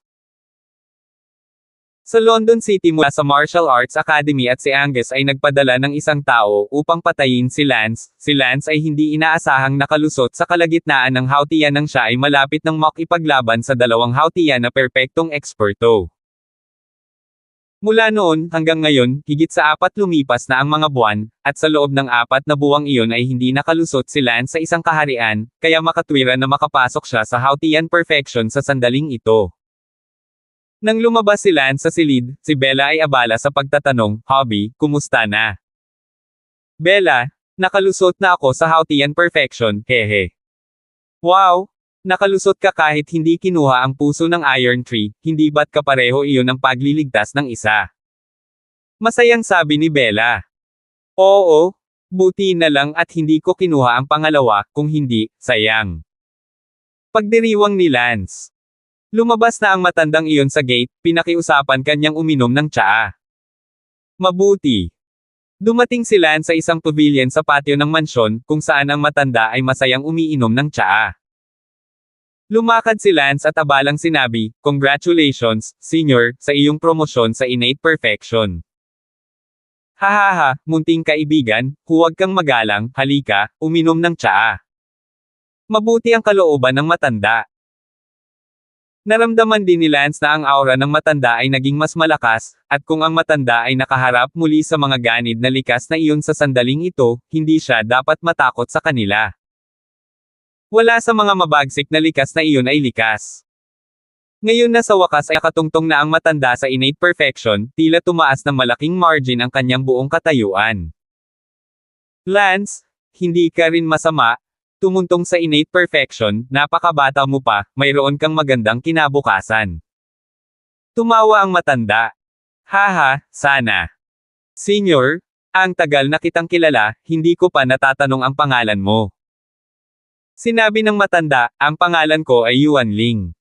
Sa London City mula sa Martial Arts Academy at si Angus ay nagpadala ng isang tao upang patayin si Lance. Si Lance ay hindi inaasahang nakalusot sa kalagitnaan ng Hautian nang siya ay malapit ng makipaglaban sa dalawang Hautian na perpektong eksperto. Mula noon hanggang ngayon, higit sa 4 lumipas na ang mga buwan, at sa loob ng 4 na buwang iyon ay hindi nakalusot si Lance sa isang kaharian, kaya makatwiran na makapasok siya sa Hautian Perfection sa sandaling ito. Nang lumabas si Lance sa silid, si Bella ay abala sa pagtatanong, "Hobby, kumusta na?" "Bella, nakalusot na ako sa Hautian Perfection, hehe." "Wow! Nakalusot ka kahit hindi kinuha ang puso ng Iron Tree, hindi ba't kapareho iyon ang pagliligtas ng isa?" Masayang sabi ni Bella. "Oo, buti na lang at hindi ko kinuha ang pangalawa, kung hindi, sayang." Pagdiriwang ni Lance. Lumabas na ang matandang iyon sa gate, pinakiusapan kanyang uminom ng tsaa. Mabuti. Dumating si Lance sa isang pavilion sa patio ng mansyon, kung saan ang matanda ay masayang umiinom ng tsaa. Lumakad si Lance at abalang sinabi, "Congratulations, senior, sa iyong promosyon sa Innate Perfection." "Hahaha, munting kaibigan, huwag kang magalang, halika, uminom ng tsaa." Mabuti ang kalooban ng matanda. Naramdaman din ni Lance na ang aura ng matanda ay naging mas malakas, at kung ang matanda ay nakaharap muli sa mga ganid na likas na iyon sa sandaling ito, hindi siya dapat matakot sa kanila. Wala sa mga mabagsik na likas na iyon ay likas. Ngayon na sa wakas ay nakatungtong na ang matanda sa Innate Perfection, tila tumaas ng malaking margin ang kanyang buong katayuan. "Lance, hindi ka rin masama. Tumuntong sa Innate Perfection, napakabata mo pa, mayroon kang magandang kinabukasan." Tumawa ang matanda. "Haha, sana. Senior, ang tagal na kitang kilala, hindi ko pa natatanong ang pangalan mo." Sinabi ng matanda, "Ang pangalan ko ay Yuan Ling."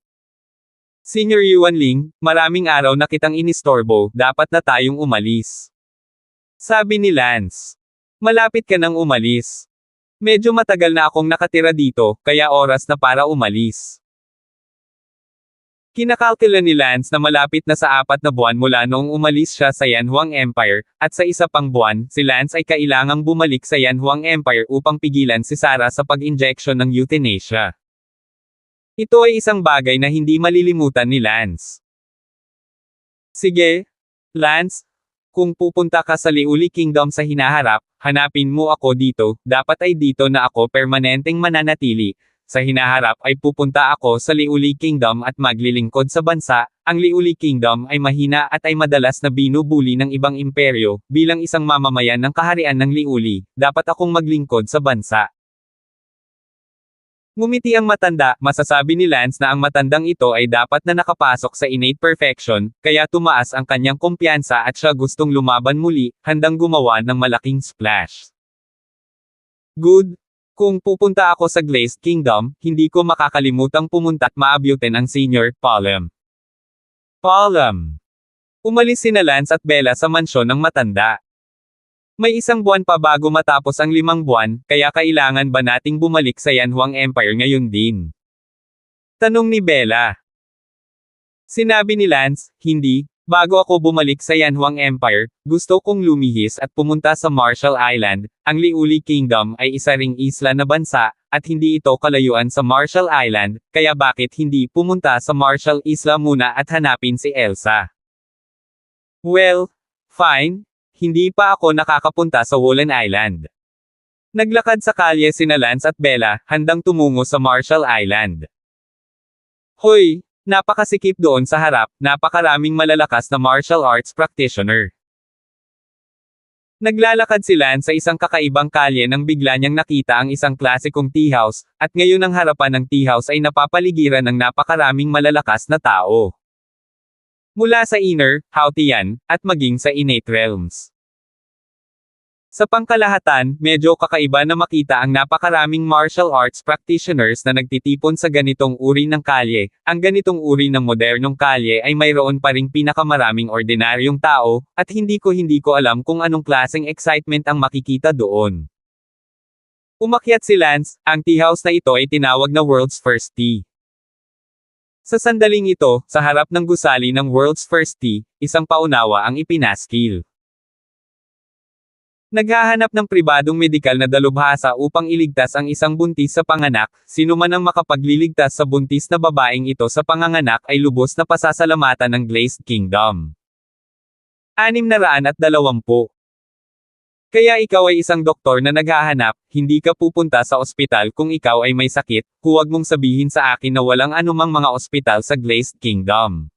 "Senior Yuan Ling, maraming araw na kitang inistorbo, dapat na tayong umalis." Sabi ni Lance. "Malapit ka nang umalis. Medyo matagal na akong nakatira dito, kaya oras na para umalis." Kinakalkula ni Lance na malapit na sa 4 na buwan mula noong umalis siya sa Yanhuang Empire, at sa isa pang buwan, si Lance ay kailangang bumalik sa Yanhuang Empire upang pigilan si Sarah sa pag-injection ng euthanasia. Ito ay isang bagay na hindi malilimutan ni Lance. "Sige, Lance. Kung pupunta ka sa Liuli Kingdom sa hinaharap, hanapin mo ako dito, dapat ay dito na ako permanenteng mananatili. Sa hinaharap ay pupunta ako sa Liuli Kingdom at maglilingkod sa bansa. Ang Liuli Kingdom ay mahina at ay madalas na binubuli ng ibang imperyo. Bilang isang mamamayan ng kaharian ng Liuli, dapat akong maglingkod sa bansa." Ngumiti ang matanda, masasabi ni Lance na ang matandang ito ay dapat na nakapasok sa innate perfection, kaya tumaas ang kanyang kumpiyansa at siya gustong lumaban muli, handang gumawa ng malaking splash. Good. Kung pupunta ako sa Glazed Kingdom, hindi ko makakalimutang pumunta at maabutin ang Senior Palm. Palm. Umalis sina Lance at Bella sa mansyon ng matanda. May isang buwan pa bago matapos ang 5 buwan, kaya kailangan ba nating bumalik sa Yanhuang Empire ngayon din? Tanong ni Bella. Sinabi ni Lance, hindi, bago ako bumalik sa Yanhuang Empire, gusto kong lumihis at pumunta sa Marshall Island. Ang Liuli Kingdom ay isa ring isla na bansa, at hindi ito kalayuan sa Marshall Island, kaya bakit hindi pumunta sa Marshall Isla muna at hanapin si Elsa? Well, fine. Hindi pa ako nakakapunta sa Woolen Island. Naglakad sa kalye sina Lance at Bella, handang tumungo sa Marshall Island. Hoy, napakasikip doon sa harap, napakaraming malalakas na martial arts practitioner. Naglalakad si Lance sa isang kakaibang kalye nang bigla niyang nakita ang isang klasikong tea house, at ngayon ang harapan ng tea house ay napapaligiran ng napakaraming malalakas na tao. Mula sa inner, Hautian, at maging sa innate realms. Sa pangkalahatan, medyo kakaiba na makita ang napakaraming martial arts practitioners na nagtitipon sa ganitong uri ng kalye. Ang ganitong uri ng modernong kalye ay mayroon pa ring pinakamaraming ordinaryong tao, at hindi ko alam kung anong klaseng excitement ang makikita doon. Umakyat si Lance, ang tea house na ito ay tinawag na World's First Tea. Sa sandaling ito, sa harap ng gusali ng World's First Tea, isang paunawa ang ipinaskil. Naghahanap ng pribadong medikal na dalubhasa upang iligtas ang isang buntis sa panganak, sino man ang makapagliligtas sa buntis na babaeng ito sa panganganak ay lubos na pasasalamatan ng Glazed Kingdom. 620. Kaya ikaw ay isang doktor na naghahanap, hindi ka pupunta sa ospital kung ikaw ay may sakit, huwag mong sabihin sa akin na walang anumang mga ospital sa Glazed Kingdom.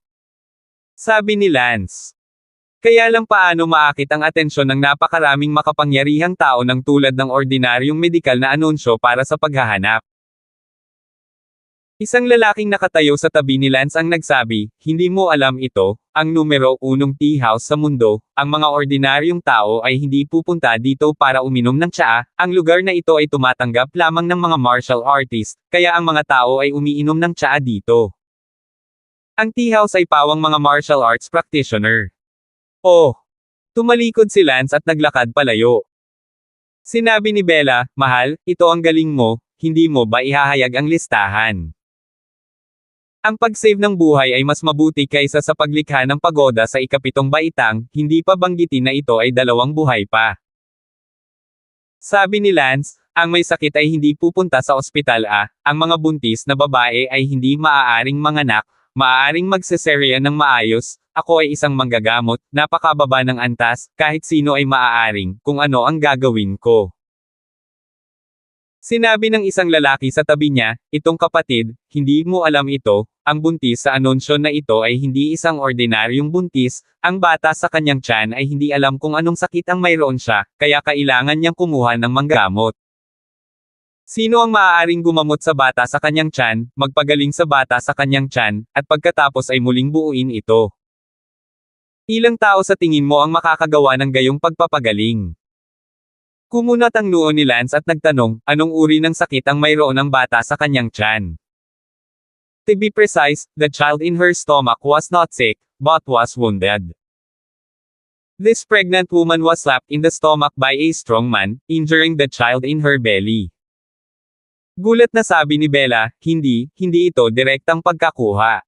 Sabi ni Lance. Kaya lang paano maakit ang atensyon ng napakaraming makapangyarihang tao ng tulad ng ordinaryong medikal na anunsyo para sa paghahanap. Isang lalaking nakatayo sa tabi ni Lance ang nagsabi, hindi mo alam ito, ang numero 1 tea house sa mundo, ang mga ordinaryong tao ay hindi pupunta dito para uminom ng tsaa, ang lugar na ito ay tumatanggap lamang ng mga martial artist, kaya ang mga tao ay umiinom ng tsaa dito. Ang tea house ay pawang mga martial arts practitioner. Oh! Tumalikod si Lance at naglakad palayo. Sinabi ni Bella, mahal, ito ang galing mo, hindi mo ba ihahayag ang listahan? Ang pag-save ng buhay ay mas mabuti kaysa sa paglikha ng pagoda sa ikapitong baitang, hindi pa banggitin na ito ay 2 buhay pa. Sabi ni Lance, ang may sakit ay hindi pupunta sa ospital ang mga buntis na babae ay hindi maaaring manganak, maaaring magseserya ng maayos, ako ay isang manggagamot, napakababa ng antas, kahit sino ay maaaring, kung ano ang gagawin ko. Sinabi ng isang lalaki sa tabi niya, itong kapatid, hindi mo alam ito, ang buntis sa anunsyo na ito ay hindi isang ordinaryong buntis, ang bata sa kanyang tiyan ay hindi alam kung anong sakit ang mayroon siya, kaya kailangan niyang kumuha ng manggamot. Sino ang maaaring gumamot sa bata sa kanyang tiyan, magpagaling sa bata sa kanyang tiyan, at pagkatapos ay muling buuin ito? Ilang tao sa tingin mo ang makakagawa ng gayong pagpapagaling? Kumunat ang noo ni Lance at nagtanong, anong uri ng sakit ang mayroon ng bata sa kanyang tiyan? To be precise, the child in her stomach was not sick, but was wounded. This pregnant woman was slapped in the stomach by a strong man, injuring the child in her belly. Gulat na sabi ni Bella, hindi ito direktang pagkakuha.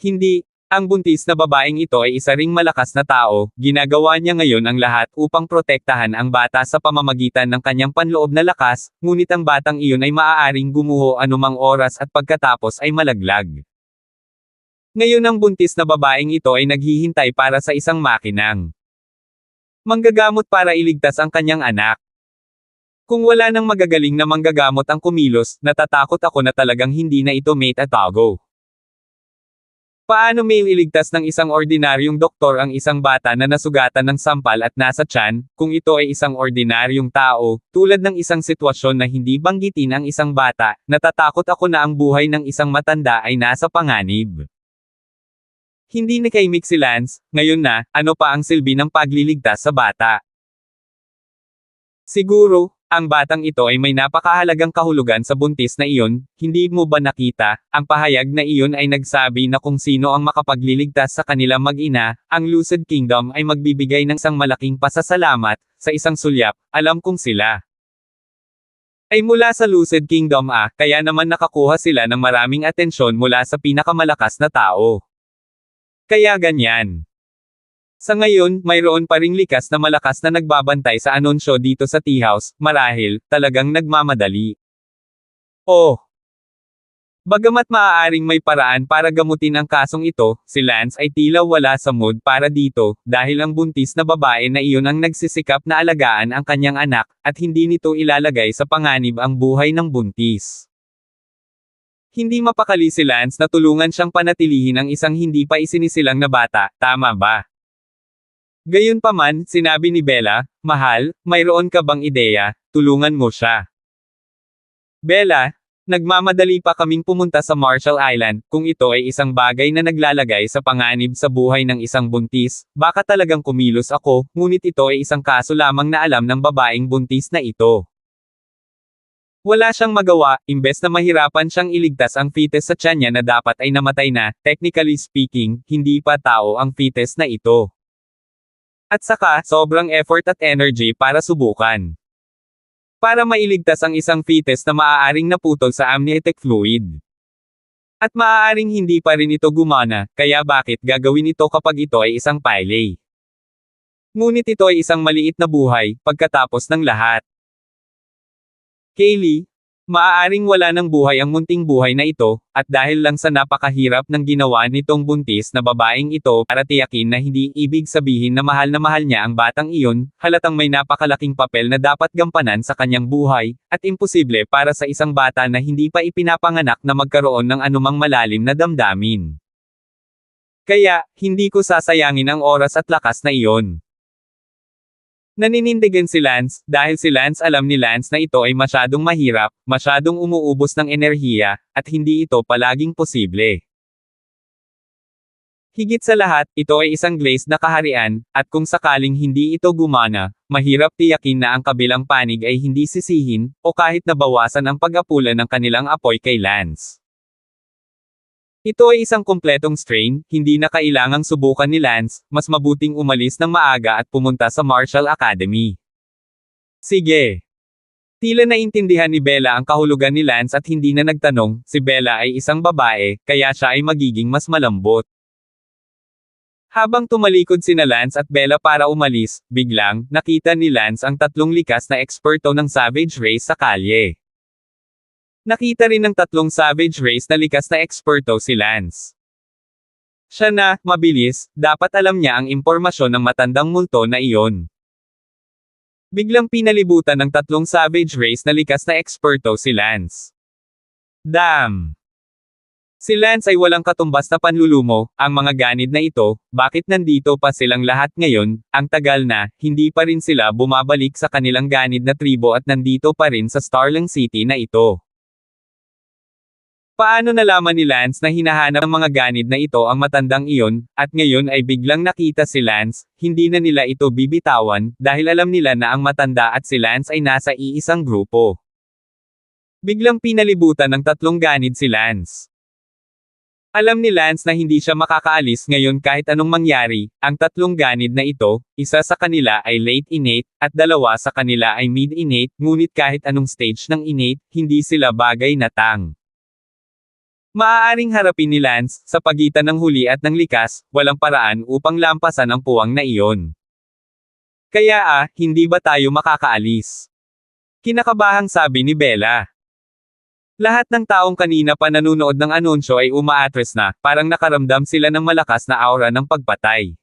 Hindi. Ang buntis na babaeng ito ay isa ring malakas na tao, ginagawa niya ngayon ang lahat upang protektahan ang bata sa pamamagitan ng kanyang panloob na lakas, ngunit ang batang iyon ay maaaring gumuho anumang oras at pagkatapos ay malaglag. Ngayon ang buntis na babaeng ito ay naghihintay para sa isang makinang manggagamot para iligtas ang kanyang anak. Kung wala nang magagaling na manggagamot ang kumilos, natatakot ako na talagang hindi na ito mate at tago. Paano may iligtas ng isang ordinaryong doktor ang isang bata na nasugatan ng sampal at nasa tiyan, kung ito ay isang ordinaryong tao, tulad ng isang sitwasyon na hindi banggitin ang isang bata, natatakot ako na ang buhay ng isang matanda ay nasa panganib. Hindi nakaimik si Lance, ngayon na, ano pa ang silbi ng pagliligtas sa bata? Siguro, ang batang ito ay may napakahalagang kahulugan sa buntis na iyon, hindi mo ba nakita, ang pahayag na iyon ay nagsabi na kung sino ang makapagliligtas sa kanilang mag-ina, ang Lucid Kingdom ay magbibigay ng isang malaking pasasalamat, sa isang sulyap, alam kong sila ay mula sa Lucid Kingdom kaya naman nakakuha sila ng maraming atensyon mula sa pinakamalakas na tao. Kaya ganyan. Sa ngayon, mayroon pa ring likas na malakas na nagbabantay sa anunsyo dito sa tea house, marahil, talagang nagmamadali. Oh! Bagamat maaaring may paraan para gamutin ang kasong ito, si Lance ay tila wala sa mood para dito, dahil ang buntis na babae na iyon ang nagsisikap na alagaan ang kanyang anak, at hindi nito ilalagay sa panganib ang buhay ng buntis. Hindi mapakali si Lance na tulungan siyang panatilihin ang isang hindi pa isinisilang na bata, tama ba? Gayunpaman, sinabi ni Bella, "Mahal, mayroon ka bang ideya, tulungan mo siya." Bella, nagmamadali pa kaming pumunta sa Marshall Island, kung ito ay isang bagay na naglalagay sa panganib sa buhay ng isang buntis, baka talagang kumilos ako, ngunit ito ay isang kaso lamang na alam ng babaeng buntis na ito. Wala siyang magawa, imbes na mahirapan siyang iligtas ang fetus sa tiyan niya na dapat ay namatay na, technically speaking, hindi pa tao ang fetus na ito. At saka, sobrang effort at energy para subukan. Para mailigtas ang isang fetus na maaaring naputol sa amniotic fluid. At maaaring hindi pa rin ito gumana, kaya bakit gagawin ito kapag ito ay isang pilay? Ngunit ito ay isang maliit na buhay, pagkatapos ng lahat. Kaylee, maaaring wala ng buhay ang munting buhay na ito, at dahil lang sa napakahirap ng ginawa nitong buntis na babaeng ito para tiyakin na hindi ibig sabihin na mahal niya ang batang iyon, halatang may napakalaking papel na dapat gampanan sa kanyang buhay, at imposible para sa isang bata na hindi pa ipinapanganak na magkaroon ng anumang malalim na damdamin. Kaya, hindi ko sasayangin ang oras at lakas na iyon. Naninindigan si Lance, dahil si Lance alam ni Lance na ito ay masyadong mahirap, masyadong umuubos ng enerhiya, at hindi ito palaging posible. Higit sa lahat, ito ay isang glazed na kaharian, at kung sakaling hindi ito gumana, mahirap tiyakin na ang kabilang panig ay hindi sisihin, o kahit nabawasan ang pag-apula ng kanilang apoy kay Lance. Ito ay isang kumpletong strain, hindi na kailangang subukan ni Lance, mas mabuting umalis ng maaga at pumunta sa Marshall Academy. Sige. Tila naintindihan ni Bella ang kahulugan ni Lance at hindi na nagtanong, si Bella ay isang babae, kaya siya ay magiging mas malambot. Habang tumalikod sina Lance at Bella para umalis, biglang, nakita ni Lance ang tatlong likas na eksperto ng Savage Race sa kalye. Nakita rin ng tatlong Savage Race na likas na eksperto si Lance. Siya na, mabilis, dapat alam niya ang impormasyon ng matandang multo na iyon. Biglang pinalibutan ng tatlong Savage Race na likas na eksperto si Lance. Damn! Si Lance ay walang katumbas na panlulumo, ang mga ganid na ito, bakit nandito pa silang lahat ngayon, ang tagal na, hindi pa rin sila bumabalik sa kanilang ganid na tribo at nandito pa rin sa Starling City na ito. Paano nalaman ni Lance na hinahanap ng mga ganid na ito ang matandang iyon, at ngayon ay biglang nakita si Lance, hindi na nila ito bibitawan, dahil alam nila na ang matanda at si Lance ay nasa iisang grupo. Biglang pinalibutan ng tatlong ganid si Lance. Alam ni Lance na hindi siya makakaalis ngayon kahit anong mangyari, ang tatlong ganid na ito, isa sa kanila ay late innate, at dalawa sa kanila ay mid innate, ngunit kahit anong stage ng innate, hindi sila bagay na tang. Maaaring harapin ni Lance, sa pagitan ng huli at ng likas, walang paraan upang lampasan ang puwang na iyon. Kaya hindi ba tayo makakaalis? Kinakabahang sabi ni Bella. Lahat ng taong kanina pa nanunood ng anunsyo ay umaatres na, parang nakaramdam sila ng malakas na aura ng pagpatay.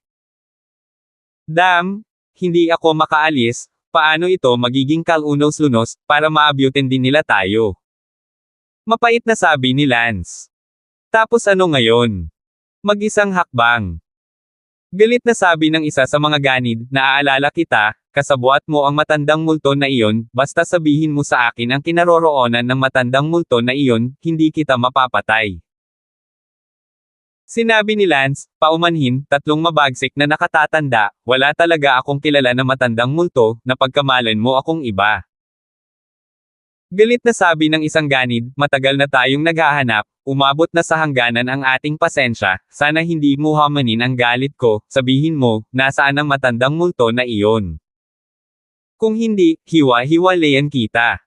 Damn! Hindi ako makaalis, paano ito magiging kalunos-lunos, para maabutin din nila tayo? Mapait na sabi ni Lance. Tapos ano ngayon? Mag-isang hakbang. Galit na sabi ng isa sa mga ganid, naaalala kita, kasabwat mo ang matandang multo na iyon, basta sabihin mo sa akin ang kinaroroonan ng matandang multo na iyon, hindi kita mapapatay. Sinabi ni Lance, paumanhin, tatlong mabagsik na nakatatanda, wala talaga akong kilala na matandang multo, na pagkamalan mo akong iba. Galit na sabi ng isang ganid, matagal na tayong naghahanap, umabot na sa hangganan ang ating pasensya, sana hindi mo hamanin ang galit ko, sabihin mo, nasaan ang matandang multo na iyon. Kung hindi, hiwa-hiwalayan kita.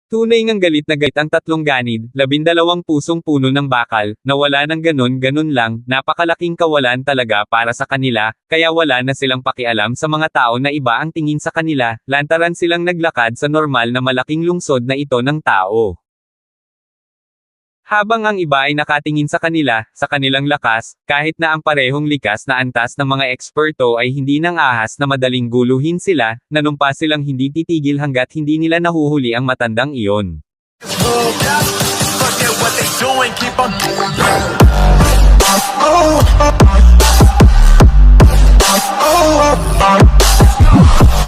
Tunay ngang galit na galit ang tatlong ganid, 12 pusong puno ng bakal, na wala ng ganun lang, napakalaking kawalan talaga para sa kanila, kaya wala na silang pakialam sa mga tao na iba ang tingin sa kanila, lantaran silang naglakad sa normal na malaking lungsod na ito ng tao. Habang ang iba ay nakatingin sa kanila, sa kanilang lakas, kahit na ang parehong likas na antas ng mga eksperto ay hindi nang ahas na madaling guluhin sila, nanumpa silang hindi titigil hanggat hindi nila nahuhuli ang matandang iyon. Forget what they doing, keep on doing that. Oh.